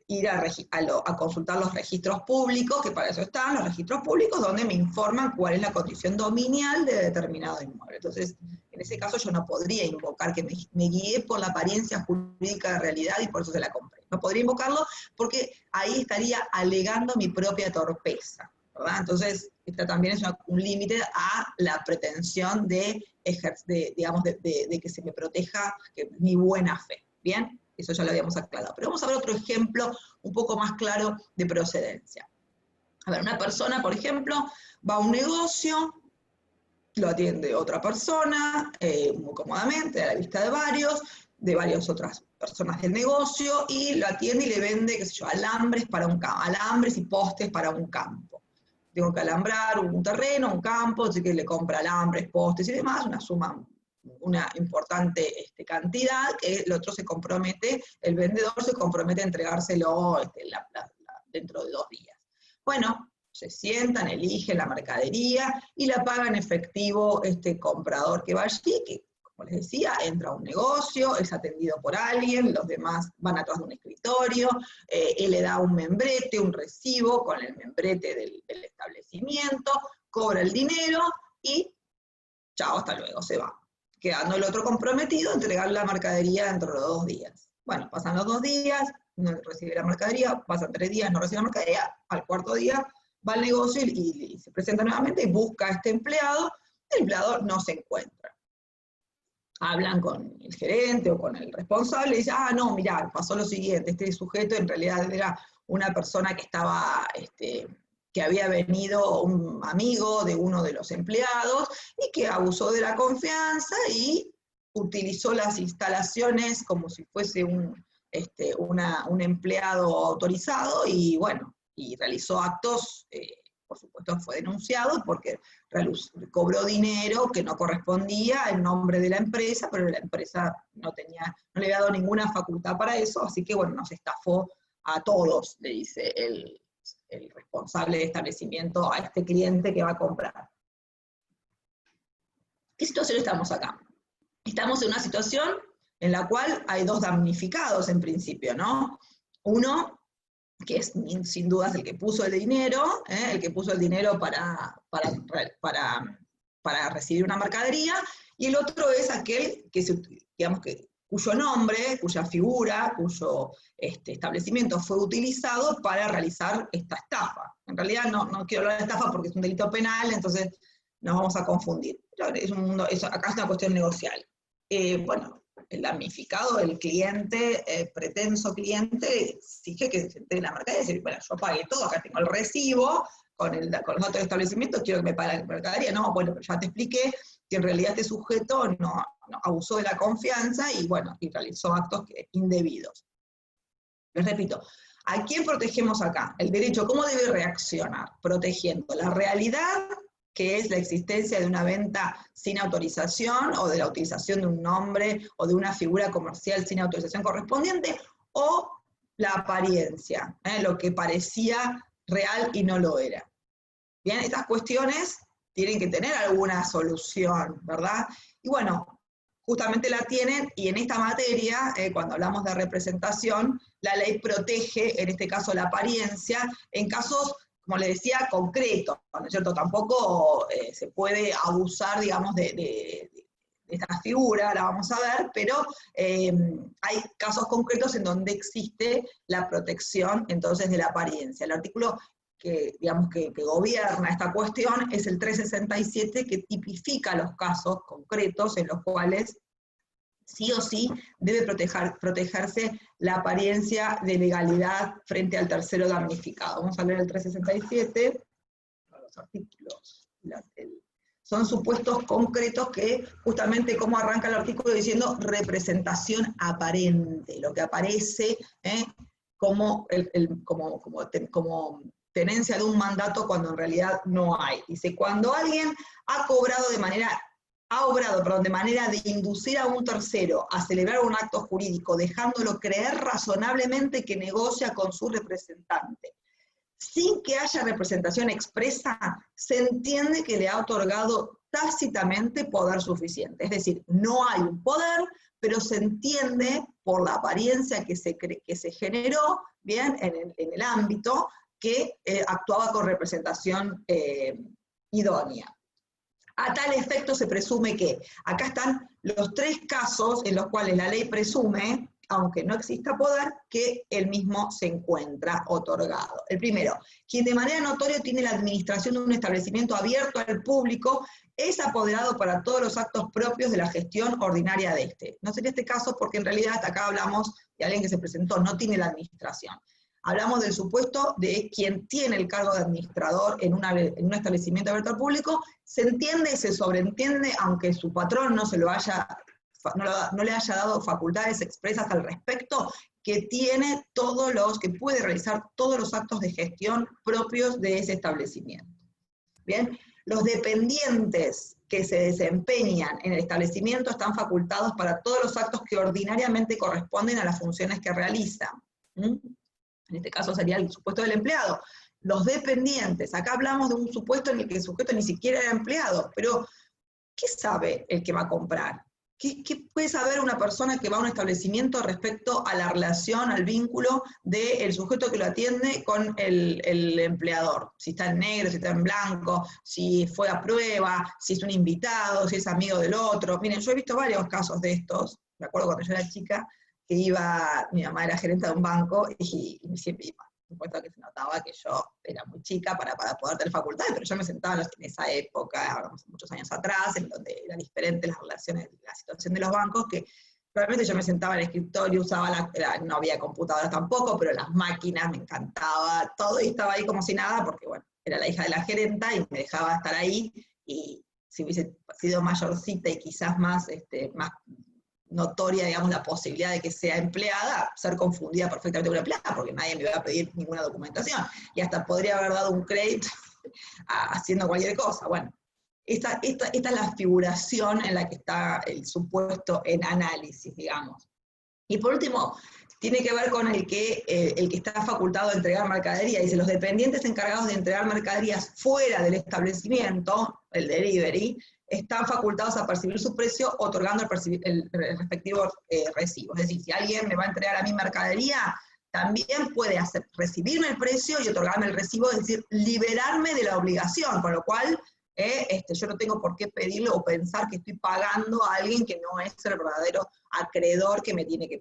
Ir a consultar los registros públicos, que para eso están los registros públicos, donde me informan cuál es la condición dominial de determinado inmueble. Entonces, en ese caso yo no podría invocar que me guíe por la apariencia jurídica de realidad y por eso se la compré. No podría invocarlo porque ahí estaría alegando mi propia torpeza, ¿verdad? Entonces, esta también es un límite a la pretensión de que se me proteja mi buena fe, ¿bien? Eso ya lo habíamos aclarado. Pero vamos a ver otro ejemplo un poco más claro de procedencia. A ver, una persona, por ejemplo, va a un negocio, lo atiende otra persona, muy cómodamente, a la vista de varias otras personas del negocio, y lo atiende y le vende, qué sé yo, alambres y postes para un campo. Tengo que alambrar un terreno, un campo, así que le compra alambres, postes y demás, una importante cantidad, que el otro se compromete, el vendedor se compromete a entregárselo dentro de 2 días. Bueno, se sientan, eligen la mercadería y la paga en efectivo este comprador que va allí, que como les decía, entra a un negocio, es atendido por alguien, los demás van atrás de un escritorio, él le da un membrete, un recibo con el membrete del establecimiento, cobra el dinero y chao, hasta luego, se va. Quedando el otro comprometido a entregar la mercadería dentro de 2 días. Bueno, pasan los 2 días, no recibe la mercadería, pasan 3 días, no recibe la mercadería, al 4.º día va al negocio y se presenta nuevamente y busca a este empleado, el empleado no se encuentra. Hablan con el gerente o con el responsable y dicen, no, mirá, pasó lo siguiente, este sujeto en realidad era una persona que estaba, que había venido un amigo de uno de los empleados y que abusó de la confianza y utilizó las instalaciones como si fuese un empleado autorizado y bueno, y realizó actos, por supuesto fue denunciado porque cobró dinero que no correspondía en nombre de la empresa, pero la empresa no le había dado ninguna facultad para eso, así que bueno, nos estafó a todos, le dice el responsable de establecimiento a este cliente que va a comprar. ¿Qué situación estamos acá? Estamos en una situación en la cual hay 2 damnificados en principio, ¿no? Uno, que es sin dudas el que puso el dinero para para recibir una mercadería, y el otro es aquel que, digamos, cuyo nombre, cuya figura, cuyo establecimiento fue utilizado para realizar esta estafa. En realidad no quiero hablar de estafa porque es un delito penal, entonces nos vamos a confundir. Pero acá es una cuestión negocial. Bueno, el damnificado, el cliente, pretenso cliente, exige que se entregue la mercadería y dice, bueno, yo pagué todo, acá tengo el recibo, con los datos de establecimiento, quiero que me pague la mercadería. No, bueno, pero ya te expliqué que en realidad este sujeto no abusó de la confianza y, bueno, y realizó actos indebidos. Les repito, ¿a quién protegemos acá? El derecho, ¿cómo debe reaccionar? Protegiendo la realidad, que es la existencia de una venta sin autorización, o de la utilización de un nombre, o de una figura comercial sin autorización correspondiente, o la apariencia, lo que parecía real y no lo era. Bien, estas cuestiones tienen que tener alguna solución, ¿verdad? Y bueno, justamente la tienen, y en esta materia, cuando hablamos de representación, la ley protege, en este caso, la apariencia, en casos, como les decía, concretos, ¿no es cierto? Tampoco se puede abusar, digamos, de esta figura, la vamos a ver, pero hay casos concretos en donde existe la protección, entonces, de la apariencia. El artículo que gobierna esta cuestión es el 367, que tipifica los casos concretos en los cuales sí o sí debe protegerse la apariencia de legalidad frente al tercero damnificado. Vamos a leer el 367, los artículos, son supuestos concretos que, justamente como arranca el artículo diciendo representación aparente, lo que aparece como tenencia de un mandato cuando en realidad no hay. Dice, cuando alguien ha obrado de manera de inducir a un tercero a celebrar un acto jurídico, dejándolo creer razonablemente que negocia con su representante, sin que haya representación expresa, se entiende que le ha otorgado tácitamente poder suficiente. Es decir, no hay un poder, pero se entiende por la apariencia que se generó, bien, en el ámbito, que actuaba con representación idónea. A tal efecto se presume que, acá están los tres casos en los cuales la ley presume, aunque no exista poder, que el mismo se encuentra otorgado. El primero, quien de manera notoria tiene la administración de un establecimiento abierto al público, es apoderado para todos los actos propios de la gestión ordinaria de este. No sería este caso porque en realidad acá hablamos de alguien que se presentó, no tiene la administración. Hablamos del supuesto de quien tiene el cargo de administrador en un establecimiento abierto al público, se entiende, se sobreentiende, aunque su patrón no le haya dado facultades expresas al respecto, que puede realizar todos los actos de gestión propios de ese establecimiento. Bien, los dependientes que se desempeñan en el establecimiento están facultados para todos los actos que ordinariamente corresponden a las funciones que realizan. En este caso sería el supuesto del empleado. Los dependientes, acá hablamos de un supuesto en el que el sujeto ni siquiera era empleado, pero ¿qué sabe el que va a comprar? ¿Qué puede saber una persona que va a un establecimiento respecto a la relación, al vínculo del sujeto que lo atiende con el empleador? Si está en negro, si está en blanco, si fue a prueba, si es un invitado, si es amigo del otro. Miren, yo he visto varios casos de estos, me acuerdo cuando yo era chica, que mi mamá era gerente de un banco y siempre iba. Por supuesto que se notaba que yo era muy chica para poder tener facultades, pero yo me sentaba en esa época, hablamos muchos años atrás, en donde eran diferentes las relaciones, la situación de los bancos, que realmente yo me sentaba en el escritorio, no había computadoras tampoco, pero las máquinas me encantaba, todo, y estaba ahí como si nada, porque bueno, era la hija de la gerenta y me dejaba estar ahí, y si hubiese sido mayorcita y quizás más notoria, digamos, la posibilidad de que sea empleada, ser confundida perfectamente con empleada, porque nadie me iba a pedir ninguna documentación, y hasta podría haber dado un crédito haciendo cualquier cosa. Bueno, esta es la figuración en la que está el supuesto en análisis, digamos. Y por último, tiene que ver con el que está facultado de entregar mercadería. Dice, los dependientes encargados de entregar mercaderías fuera del establecimiento, el delivery, están facultados a percibir su precio otorgando el respectivo recibo. Es decir, si alguien me va a entregar a mi mercadería, también puede recibirme el precio y otorgarme el recibo, es decir, liberarme de la obligación, con lo cual yo no tengo por qué pedirle o pensar que estoy pagando a alguien que no es el verdadero acreedor que me tiene que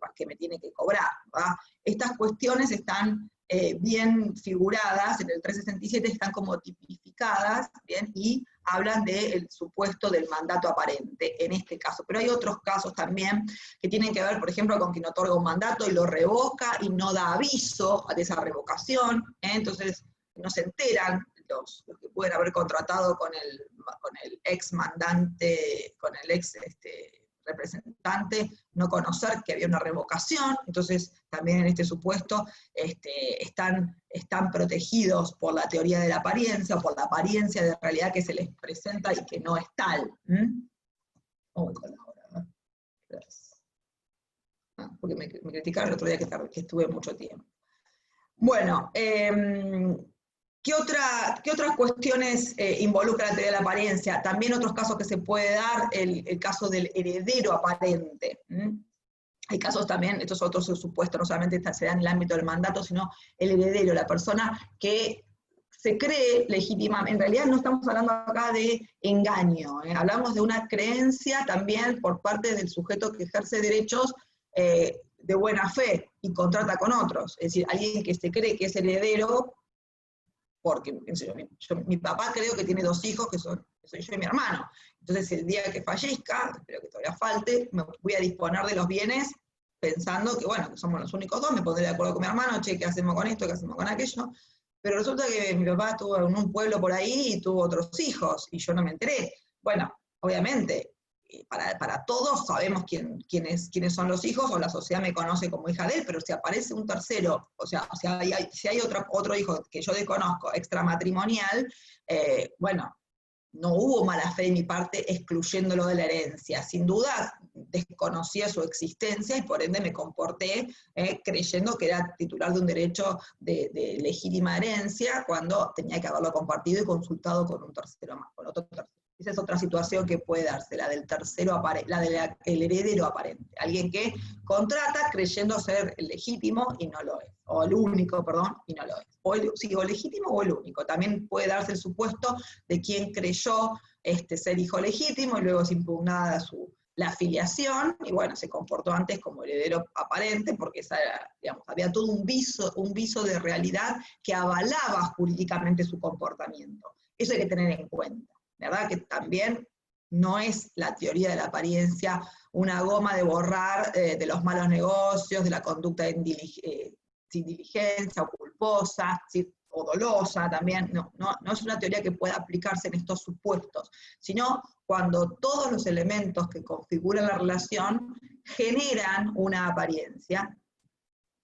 cobrar, ¿verdad? Estas cuestiones están bien figuradas, en el 367 están como tipificadas, ¿bien? Y hablan del supuesto del mandato aparente, en este caso. Pero hay otros casos también que tienen que ver, por ejemplo, con quien otorga un mandato y lo revoca y no da aviso de esa revocación, entonces no se enteran los que pueden haber contratado con el ex mandante, con el ex representante, no conocer que había una revocación, entonces también en este supuesto están protegidos por la teoría de la apariencia, o por la apariencia de realidad que se les presenta y que no es tal. Voy con la hora, ¿no? Porque me criticaron el otro día que estuve mucho tiempo. Bueno, ¿qué otras cuestiones involucra la teoría de la apariencia? También otros casos que se puede dar, el caso del heredero aparente. Hay casos también, estos otros supuestos, no solamente se dan en el ámbito del mandato, sino el heredero, la persona que se cree legítima. En realidad no estamos hablando acá de engaño, hablamos de una creencia también por parte del sujeto que ejerce derechos de buena fe y contrata con otros. Es decir, alguien que se cree que es heredero, porque mi papá creo que tiene 2 hijos, que soy yo y mi hermano. Entonces el día que fallezca, espero que todavía falte, me voy a disponer de los bienes pensando que, bueno, que somos los únicos 2, me pondré de acuerdo con mi hermano, che, ¿qué hacemos con esto? ¿Qué hacemos con aquello? Pero resulta que mi papá estuvo en un pueblo por ahí y tuvo otros hijos, y yo no me enteré. Bueno, obviamente, para todos sabemos quiénes son los hijos, o la sociedad me conoce como hija de él, pero si aparece un tercero, o sea si hay otro hijo que yo desconozco, extramatrimonial, bueno, no hubo mala fe de mi parte excluyéndolo de la herencia. Sin duda, desconocía su existencia y por ende me comporté creyendo que era titular de un derecho de legítima herencia cuando tenía que haberlo compartido y consultado con un tercero más, con otro tercero. Esa es otra situación que puede darse, la del el heredero aparente. Alguien que contrata creyendo ser el legítimo y no lo es. O el único, perdón, y no lo es. O el legítimo o el único. También puede darse el supuesto de quien creyó ser hijo legítimo y luego es impugnada la afiliación, y bueno, se comportó antes como heredero aparente, porque había todo un viso de realidad que avalaba jurídicamente su comportamiento. Eso hay que tener en cuenta. ¿Verdad? Que también no es la teoría de la apariencia una goma de borrar de los malos negocios, de la conducta sin diligencia o culposa, ¿sí? O dolosa también, no es una teoría que pueda aplicarse en estos supuestos, sino cuando todos los elementos que configuran la relación generan una apariencia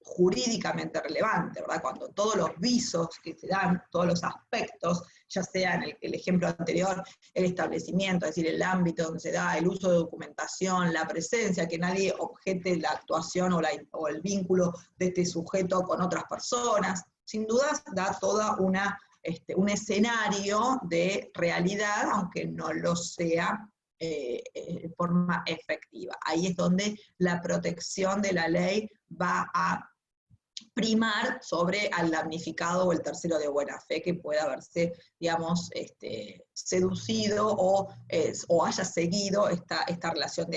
jurídicamente relevante, ¿verdad? Cuando todos los visos que se dan, todos los aspectos, ya sea en el ejemplo anterior, el establecimiento, es decir, el ámbito donde se da el uso de documentación, la presencia, que nadie objete la actuación o el vínculo de este sujeto con otras personas, sin duda da toda un escenario de realidad, aunque no lo sea de forma efectiva. Ahí es donde la protección de la ley va a primar sobre al damnificado o el tercero de buena fe que pueda haberse, digamos, seducido o haya seguido esta relación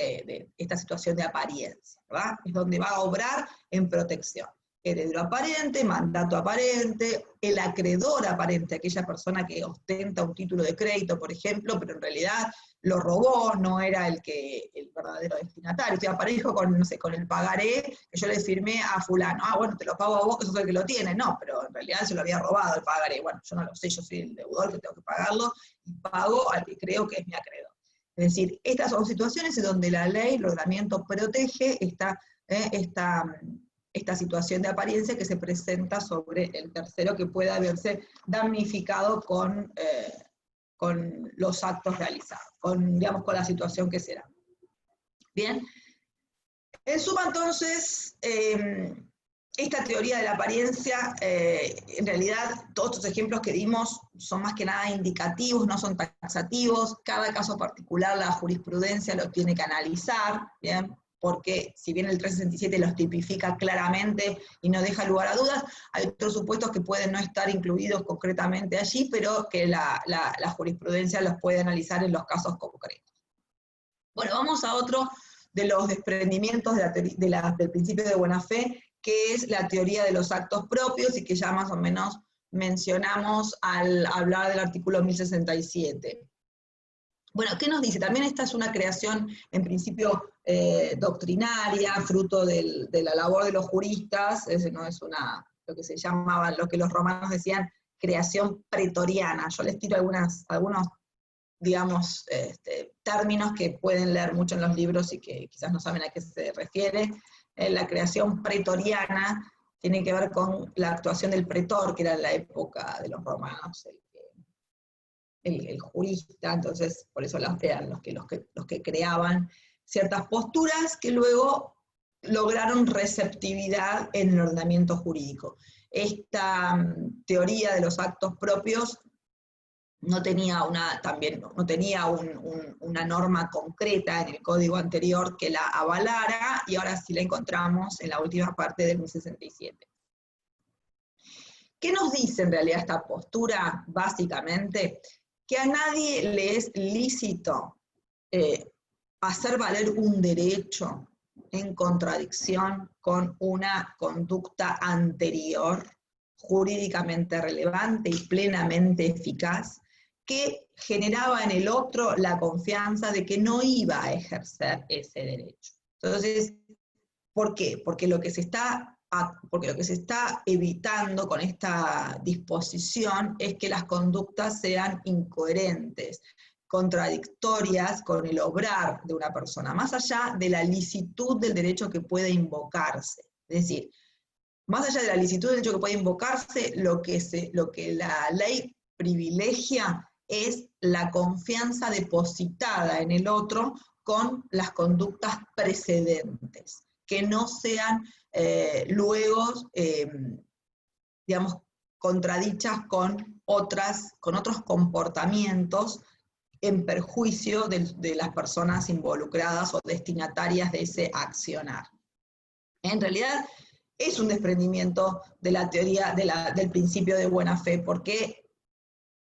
esta situación de apariencia, ¿verdad? Es donde va a obrar en protección. Heredero aparente, mandato aparente, el acreedor aparente, aquella persona que ostenta un título de crédito, por ejemplo, pero en realidad lo robó, no era el verdadero destinatario. Estoy aparejo con, no sé, con el pagaré que yo le firmé a fulano. Ah, bueno, te lo pago a vos, que sos el que lo tiene. No, pero en realidad se lo había robado el pagaré. Bueno, yo no lo sé, yo soy el deudor que tengo que pagarlo y pago al que creo que es mi acreedor. Es decir, estas son situaciones en donde la ley, el ordenamiento protege esta situación de apariencia que se presenta sobre el tercero que pueda haberse damnificado con los actos realizados, digamos, con la situación que será. Bien. En suma, entonces, esta teoría de la apariencia, en realidad, todos estos ejemplos que dimos son más que nada indicativos, no son taxativos, cada caso particular la jurisprudencia lo tiene que analizar, ¿bien? porque si bien el 367 los tipifica claramente y no deja lugar a dudas, hay otros supuestos que pueden no estar incluidos concretamente allí, pero que la jurisprudencia los puede analizar en los casos concretos. Bueno, vamos a otro de los desprendimientos del principio de buena fe, que es la teoría de los actos propios, y que ya más o menos mencionamos al hablar del artículo 1067. Bueno, ¿qué nos dice? También esta es una creación, en principio, doctrinaria, fruto de la labor de los juristas, no es lo que se llamaba, lo que los romanos decían, creación pretoriana. Yo les tiro algunos, digamos, términos que pueden leer mucho en los libros y que quizás no saben a qué se refiere. La creación pretoriana tiene que ver con la actuación del pretor, que era en la época de los romanos, el jurista, entonces por eso eran los que creaban ciertas posturas que luego lograron receptividad en el ordenamiento jurídico. Esta teoría de los actos propios no tenía una norma concreta en el código anterior que la avalara, y ahora sí la encontramos en la última parte del 1067. ¿Qué nos dice en realidad esta postura? Básicamente, que a nadie le es lícito hacer valer un derecho en contradicción con una conducta anterior, jurídicamente relevante y plenamente eficaz, que generaba en el otro la confianza de que no iba a ejercer ese derecho. Entonces, ¿por qué? Porque lo que se está evitando con esta disposición es que las conductas sean incoherentes, contradictorias con el obrar de una persona, más allá de la licitud del derecho que puede invocarse. Es decir, más allá de la licitud del derecho que puede invocarse, lo que la ley privilegia es la confianza depositada en el otro con las conductas precedentes, que no sean luego, digamos, contradichas con otros comportamientos en perjuicio de las personas involucradas o destinatarias de ese accionar. En realidad, es un desprendimiento de la teoría del principio de buena fe, porque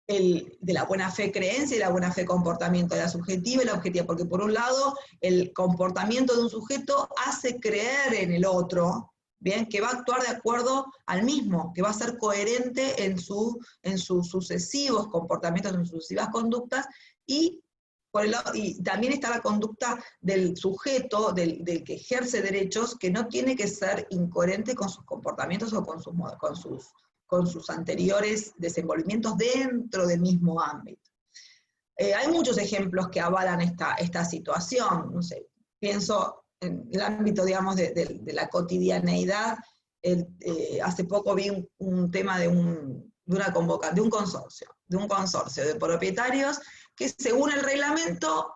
de la buena fe creencia y la buena fe comportamiento, de la subjetiva y la objetiva, porque por un lado el comportamiento de un sujeto hace creer en el otro, bien, que va a actuar de acuerdo al mismo, que va a ser coherente en sus sucesivos comportamientos, en sus sucesivas conductas, y también está la conducta del sujeto, del que ejerce derechos, que no tiene que ser incoherente con sus comportamientos o con sus anteriores desenvolvimientos dentro del mismo ámbito. Hay muchos ejemplos que avalan esta situación. No sé, pienso en el ámbito, digamos, de la cotidianeidad. Hace poco vi un tema de un consorcio de propietarios que según el reglamento,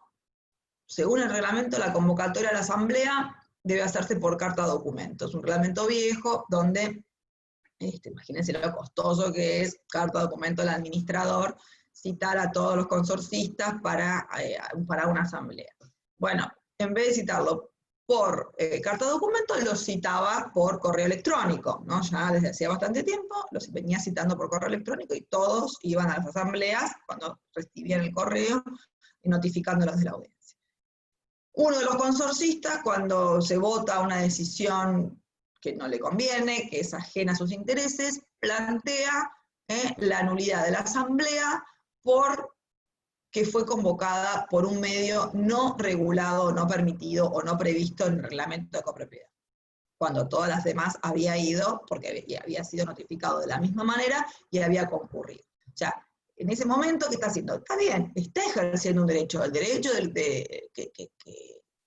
la convocatoria a la asamblea debe hacerse por carta documento. Es un reglamento viejo donde, imagínense lo costoso que es carta documento del administrador, citar a todos los consorcistas para una asamblea. Bueno, en vez de citarlo por carta documento, lo citaba por correo electrónico, ¿no? Ya desde hacía bastante tiempo los venía citando por correo electrónico y todos iban a las asambleas cuando recibían el correo y notificándolos de la audiencia. Uno de los consorcistas, cuando se vota una decisión que no le conviene, que es ajena a sus intereses, plantea la nulidad de la asamblea porque fue convocada por un medio no regulado, no permitido o no previsto en el reglamento de copropiedad, cuando todas las demás había ido porque había sido notificado de la misma manera y había concurrido. O sea, en ese momento, ¿qué está haciendo? Está bien, está ejerciendo un derecho. El derecho que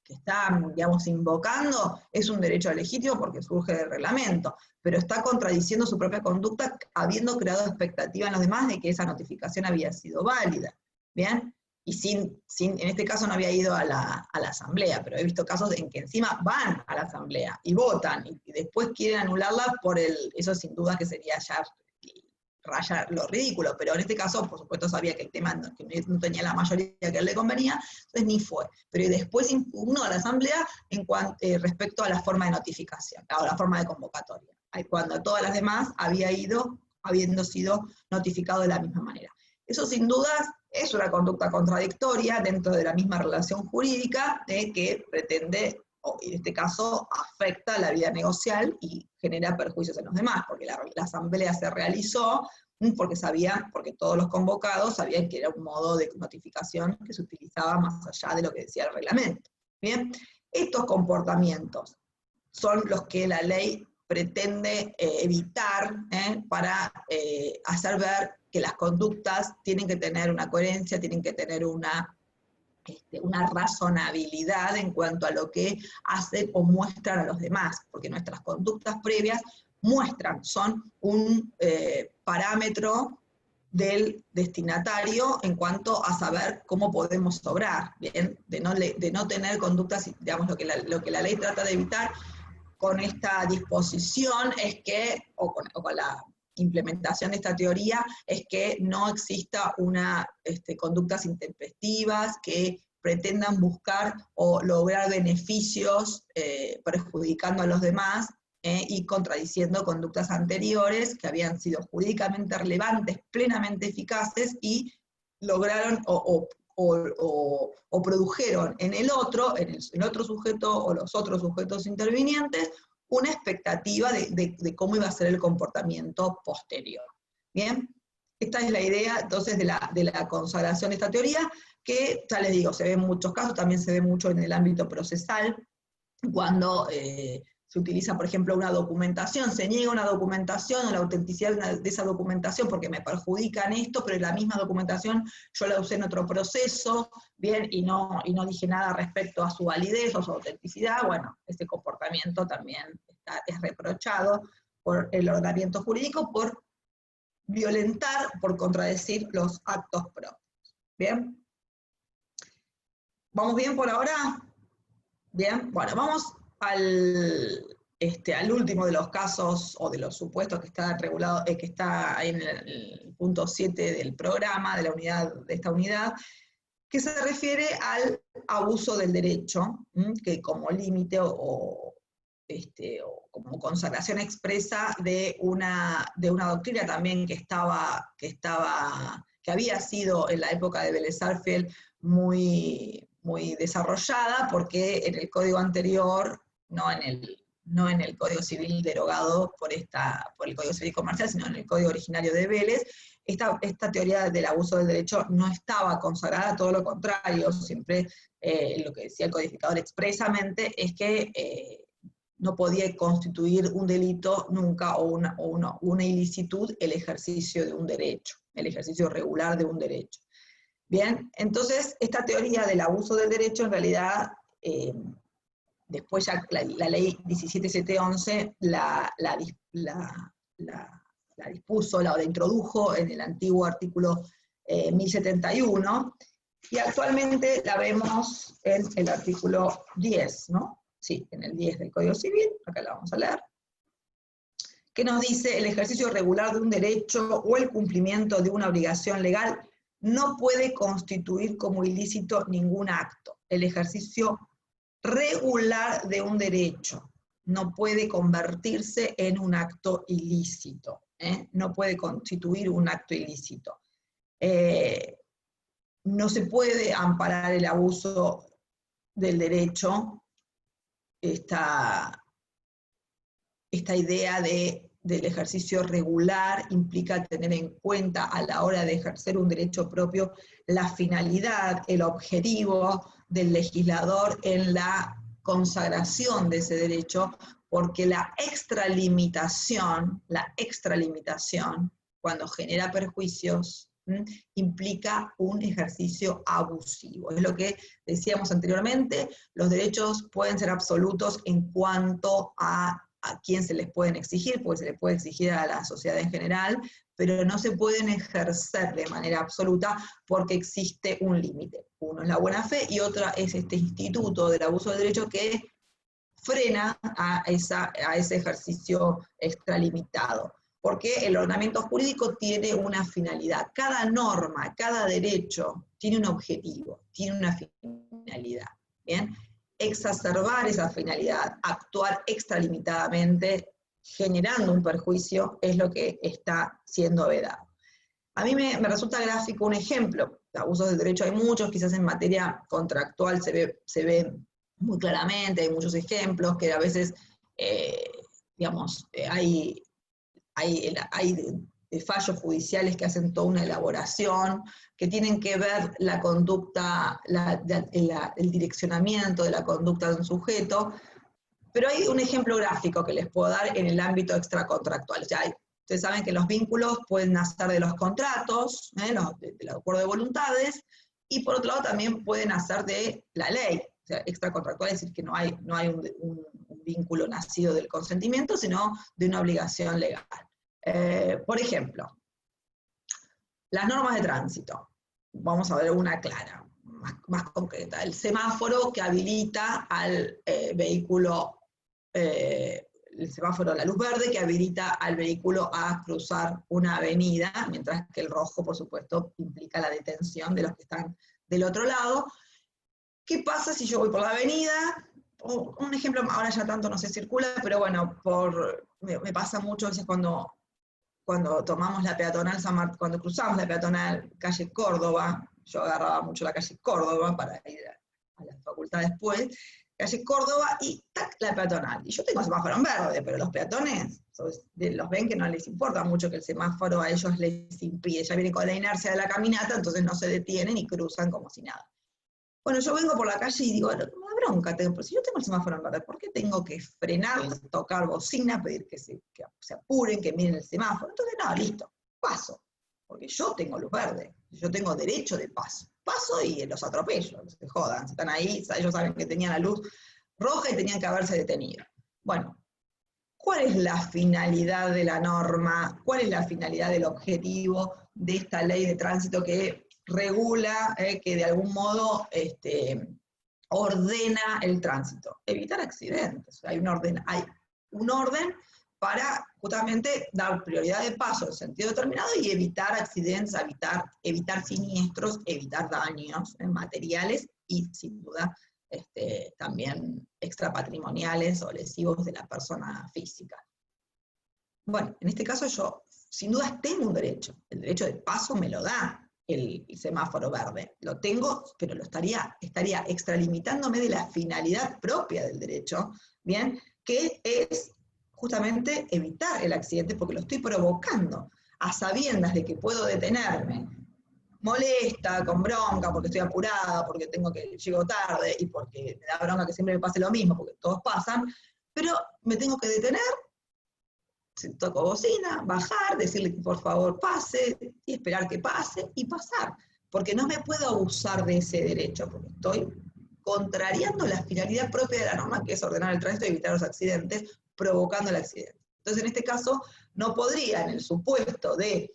está, digamos, invocando es un derecho legítimo porque surge del reglamento, pero está contradiciendo su propia conducta habiendo creado expectativa en los demás de que esa notificación había sido válida. ¿Bien? Y en este caso no había ido a la asamblea, pero he visto casos en que encima van a la asamblea y votan, y después quieren anularla eso sin duda que sería ya raya lo ridículo, pero en este caso, por supuesto, sabía que el tema que no tenía la mayoría que a él le convenía, entonces ni fue. Pero después impugnó a la Asamblea respecto a la forma de notificación, o la forma de convocatoria, cuando todas las demás habiendo sido notificado de la misma manera. Eso sin dudas es una conducta contradictoria dentro de la misma relación jurídica que pretende, o en este caso afecta la vida negocial y genera perjuicios en los demás, porque la asamblea se realizó porque todos los convocados sabían que era un modo de notificación que se utilizaba más allá de lo que decía el reglamento. Bien, estos comportamientos son los que la ley pretende evitar para hacer ver que las conductas tienen que tener una coherencia, tienen que tener una razonabilidad en cuanto a lo que hacen o muestran a los demás, porque nuestras conductas previas son un parámetro del destinatario en cuanto a saber cómo podemos obrar, ¿bien? De no tener conductas, digamos, lo que la ley trata de evitar con esta disposición es que, o con la implementación de esta teoría, es que no exista conductas intempestivas que pretendan buscar o lograr beneficios perjudicando a los demás y contradiciendo conductas anteriores que habían sido jurídicamente relevantes, plenamente eficaces y lograron o produjeron en el otro sujeto o los otros sujetos intervinientes una expectativa de cómo iba a ser el comportamiento posterior. ¿Bien? Esta es la idea, entonces, de la consagración de esta teoría, que, ya les digo, se ve en muchos casos, también se ve mucho en el ámbito procesal, cuando se utiliza, por ejemplo, una documentación, se niega una documentación o la autenticidad de esa documentación porque me perjudica en esto, pero la misma documentación yo la usé en otro proceso, bien, y no dije nada respecto a su validez o su autenticidad. Bueno, ese comportamiento también es reprochado por el ordenamiento jurídico por violentar, por contradecir los actos propios. ¿Bien? ¿Vamos bien por ahora? Bien, bueno, vamos al último de los casos, o de los supuestos que está regulado, que está ahí en el punto 7 del programa, de esta unidad, que se refiere al abuso del derecho, que como límite o como consagración expresa de una doctrina también que había sido en la época de Vélez Sarsfield muy desarrollada, porque en el código anterior, no en el Código Civil derogado por el Código Civil Comercial, sino en el Código originario de Vélez, esta teoría del abuso del derecho no estaba consagrada, todo lo contrario, siempre lo que decía el codificador expresamente es que no podía constituir un delito nunca o una ilicitud el ejercicio de un derecho, el ejercicio regular de un derecho. Bien, entonces esta teoría del abuso del derecho en realidad, después ya la ley 17711 la dispuso, la introdujo en el antiguo artículo 1071, y actualmente la vemos en el artículo 10, ¿no? Sí, en el 10 del Código Civil, acá la vamos a leer, que nos dice: el ejercicio regular de un derecho o el cumplimiento de una obligación legal no puede constituir como ilícito ningún acto. El ejercicio regular de un derecho no puede convertirse en un acto ilícito, no puede constituir un acto ilícito. No se puede amparar el abuso del derecho, esta idea del ejercicio regular implica tener en cuenta a la hora de ejercer un derecho propio la finalidad, el objetivo del legislador en la consagración de ese derecho, porque la extralimitación, cuando genera perjuicios, implica un ejercicio abusivo. Es lo que decíamos anteriormente, los derechos pueden ser absolutos en cuanto a quién se les pueden exigir, porque se les puede exigir a la sociedad en general, pero no se pueden ejercer de manera absoluta porque existe un límite. Uno es la buena fe y otra es este instituto del abuso del derecho que frena a ese ejercicio extralimitado. porque el ordenamiento jurídico tiene una finalidad. Cada norma, cada derecho tiene un objetivo, tiene una finalidad. ¿Bien? Exacerbar esa finalidad, actuar extralimitadamente, generando un perjuicio, es lo que está siendo vedado. A mí me resulta gráfico un ejemplo. De abusos del derecho hay muchos, quizás en materia contractual se ve muy claramente, hay muchos ejemplos que a veces, hay fallos judiciales que hacen toda una elaboración, que tienen que ver la conducta, el direccionamiento de la conducta de un sujeto, pero hay un ejemplo gráfico que les puedo dar en el ámbito extracontractual. Ustedes saben que los vínculos pueden nacer de los contratos, del acuerdo de voluntades, y por otro lado también pueden nacer de la ley. O sea, extracontractual es decir que no hay un vínculo nacido del consentimiento, sino de una obligación legal. Por ejemplo, las normas de tránsito. Vamos a ver una clara, más concreta. El semáforo que habilita al vehículo, el semáforo, la luz verde, que habilita al vehículo a cruzar una avenida, mientras que el rojo, por supuesto, implica la detención de los que están del otro lado. ¿Qué pasa si yo voy por la avenida? Un ejemplo, ahora ya tanto no se circula, pero bueno, me pasa mucho a veces cuando tomamos la peatonal cuando cruzamos la peatonal calle Córdoba, yo agarraba mucho la calle Córdoba para ir a la facultad después, calle Córdoba y ¡tac! La peatonal. Y yo tengo semáforo en verde, pero los peatones los ven que no les importa mucho que el semáforo a ellos les impide, ya vienen con la inercia de la caminata, entonces no se detienen y cruzan como si nada. Bueno, yo vengo por la calle y digo, una bronca tengo, pero si yo tengo el semáforo en verde, ¿por qué tengo que frenar, tocar bocina, pedir que se apuren, que miren el semáforo? Entonces, no, listo, paso, porque yo tengo luz verde, yo tengo derecho de paso. Paso y los atropello, no se jodan, si están ahí, ellos saben que tenían la luz roja y tenían que haberse detenido. Bueno, ¿cuál es la finalidad de la norma? ¿Cuál es la finalidad del objetivo de esta ley de tránsito que regula, que de algún modo ordena el tránsito? Evitar accidentes. Hay un orden para justamente dar prioridad de paso en sentido determinado y evitar accidentes, evitar siniestros, evitar daños materiales y, sin duda, también extrapatrimoniales o lesivos de la persona física. Bueno, en este caso yo, sin dudas, tengo un derecho. El derecho de paso me lo da el semáforo verde. Lo tengo, pero estaría extralimitándome de la finalidad propia del derecho, ¿bien? Que es justamente evitar el accidente, porque lo estoy provocando, a sabiendas de que puedo detenerme, molesta, con bronca, porque estoy apurada, porque llego tarde, y porque me da bronca que siempre me pase lo mismo, porque todos pasan, pero me tengo que detener, toco bocina, bajar, decirle que por favor pase, y esperar que pase, y pasar, porque no me puedo abusar de ese derecho, porque estoy contrariando la finalidad propia de la norma, que es ordenar el tránsito y evitar los accidentes, provocando el accidente. Entonces, en este caso, no podría, en el supuesto de,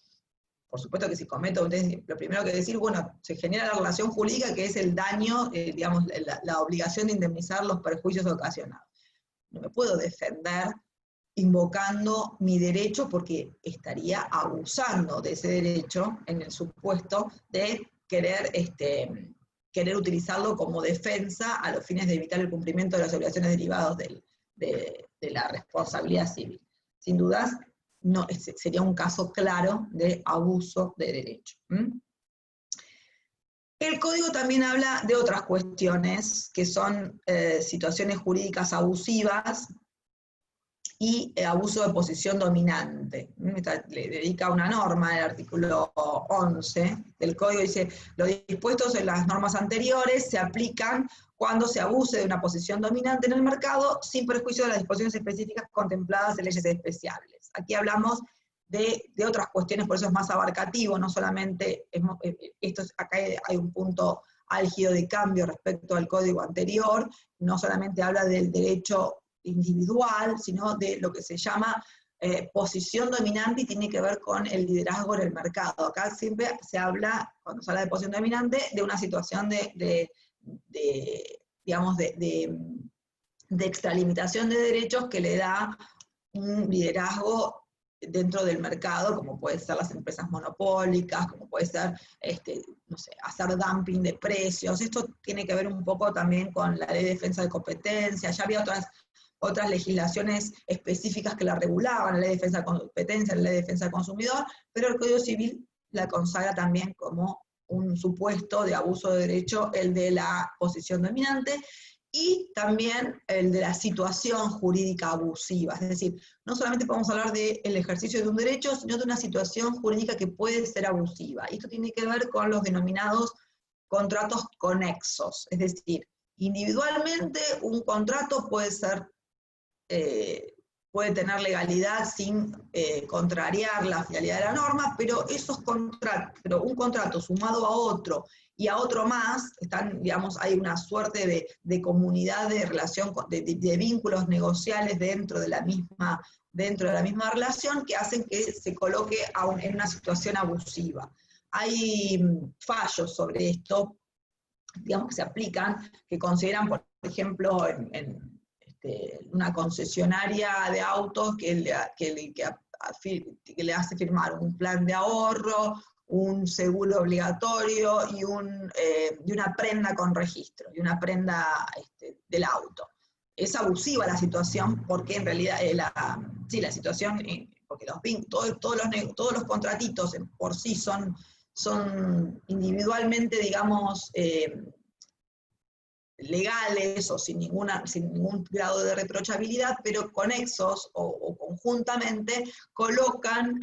por supuesto que si cometo, lo primero que decir, bueno, se genera la relación jurídica, que es el daño, digamos, la obligación de indemnizar los perjuicios ocasionados. No me puedo defender invocando mi derecho porque estaría abusando de ese derecho en el supuesto de querer utilizarlo como defensa a los fines de evitar el cumplimiento de las obligaciones derivadas de la responsabilidad civil. Sin dudas, no, sería un caso claro de abuso de derecho. El código también habla de otras cuestiones, que son situaciones jurídicas abusivas y abuso de posición dominante. Le dedica una norma, el artículo 11 del código, dice, los dispuestos en las normas anteriores se aplican cuando se abuse de una posición dominante en el mercado sin perjuicio de las disposiciones específicas contempladas en leyes especiales. Aquí hablamos de otras cuestiones, por eso es más abarcativo, no solamente, acá hay un punto álgido de cambio respecto al código anterior, no solamente habla del derecho individual, sino de lo que se llama posición dominante y tiene que ver con el liderazgo en el mercado. Acá siempre se habla, cuando se habla de posición dominante, de una situación de extralimitación de derechos que le da un liderazgo dentro del mercado, como pueden ser las empresas monopólicas, como puede ser, no sé, hacer dumping de precios. Esto tiene que ver un poco también con la Ley de Defensa de Competencia. Ya había otras legislaciones específicas que la regulaban, la Ley de Defensa de Competencia, la Ley de Defensa del Consumidor, pero el Código Civil la consagra también como un supuesto de abuso de derecho, el de la posición dominante, y también el de la situación jurídica abusiva. Es decir, no solamente podemos hablar del ejercicio de un derecho, sino de una situación jurídica que puede ser abusiva. Y esto tiene que ver con los denominados contratos conexos. Es decir, individualmente un contrato puede ser, puede tener legalidad sin contrariar la finalidad de la norma, pero un contrato sumado a otro y a otro más, digamos, hay una suerte de comunidad de relación, de vínculos negociales dentro de la misma relación, que hacen que se coloque en una situación abusiva. Hay fallos sobre esto, digamos, que se aplican, que consideran, por ejemplo, en una concesionaria de autos que le hace firmar un plan de ahorro, un seguro obligatorio y una prenda con registro, y una prenda del auto. Es abusiva la situación porque en realidad, la situación, porque todos los contratitos por sí son individualmente, digamos, legales o sin ningún grado de reprochabilidad, pero conexos o conjuntamente colocan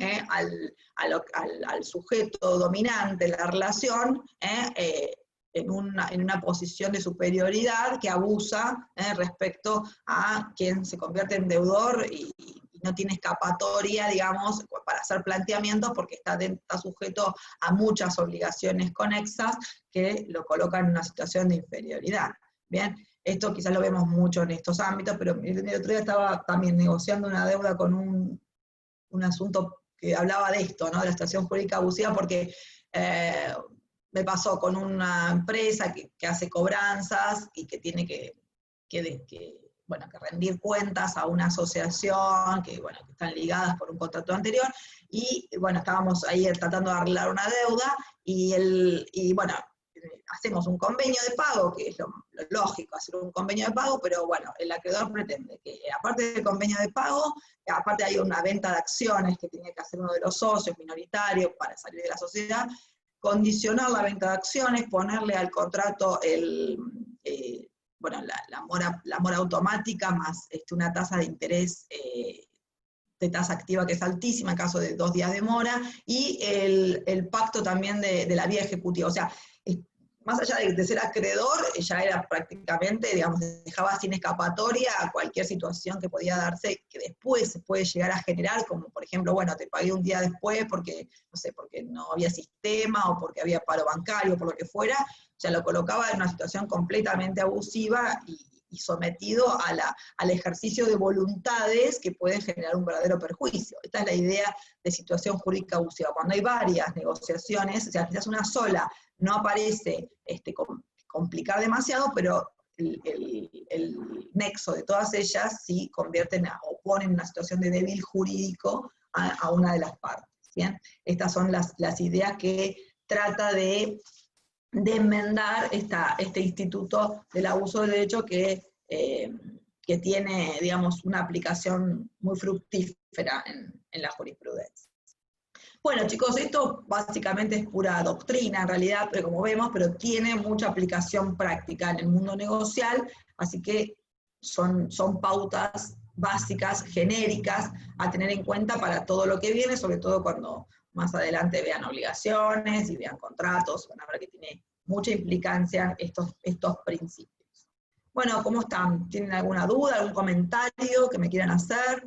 al sujeto dominante de la relación en una posición de superioridad que abusa respecto a quien se convierte en deudor y no tiene escapatoria, digamos, para hacer planteamientos, porque está sujeto a muchas obligaciones conexas que lo colocan en una situación de inferioridad. Bien, esto quizás lo vemos mucho en estos ámbitos, pero el otro día estaba también negociando una deuda con un asunto que hablaba de esto, ¿no? De la situación jurídica abusiva, porque me pasó con una empresa que hace cobranzas y que tiene que rendir cuentas a una asociación, que están ligadas por un contrato anterior, y estábamos ahí tratando de arreglar una deuda, hacemos un convenio de pago, que es lo lógico, hacer un convenio de pago, pero el acreedor pretende que, aparte del convenio de pago, aparte hay una venta de acciones que tiene que hacer uno de los socios minoritarios para salir de la sociedad, condicionar la venta de acciones, ponerle al contrato la mora automática más una tasa de interés de tasa activa que es altísima en caso de 2 días de mora, y el pacto también de la vía ejecutiva. O sea, más allá de ser acreedor, ya era prácticamente, digamos, dejaba sin escapatoria a cualquier situación que podía darse, que después se puede llegar a generar, como por ejemplo, te pagué un día después porque, no sé, porque no había sistema, o porque había paro bancario, por lo que fuera, ya lo colocaba en una situación completamente abusiva y sometido al ejercicio de voluntades que pueden generar un verdadero perjuicio. Esta es la idea de situación jurídica abusiva. Cuando hay varias negociaciones, o sea, quizás una sola no aparece complicar demasiado, pero el nexo de todas ellas sí convierten o ponen en una situación de débil jurídico a una de las partes. ¿Bien? Estas son las ideas que trata de enmendar este instituto del abuso de derecho que tiene, digamos, una aplicación muy fructífera en la jurisprudencia. Bueno, chicos, esto básicamente es pura doctrina en realidad, pero como vemos, pero tiene mucha aplicación práctica en el mundo negocial, así que son pautas básicas, genéricas, a tener en cuenta para todo lo que viene, sobre todo cuando más adelante vean obligaciones y vean contratos, van a ver que tiene mucha implicancia estos principios. Bueno, ¿cómo están? ¿Tienen alguna duda, algún comentario que me quieran hacer?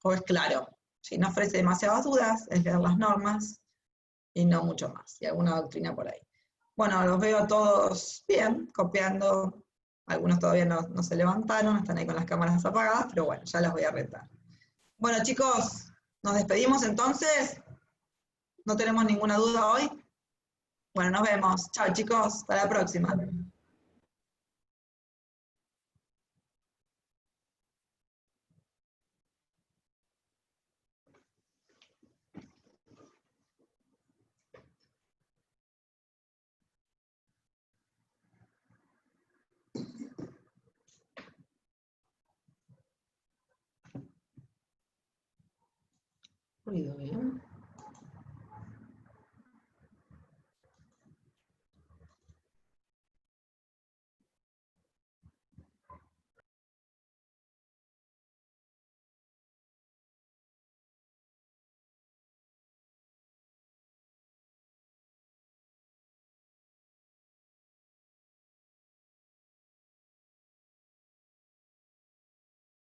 ¿O es claro? Si no ofrece demasiadas dudas, es leer las normas y no mucho más, y alguna doctrina por ahí. Bueno, los veo a todos bien, copiando. Algunos todavía no se levantaron, están ahí con las cámaras apagadas, pero bueno, ya las voy a retar. Bueno, chicos, nos despedimos entonces. ¿No tenemos ninguna duda hoy? Bueno, nos vemos. Chao, chicos. Hasta la próxima. ruido, ¿bien?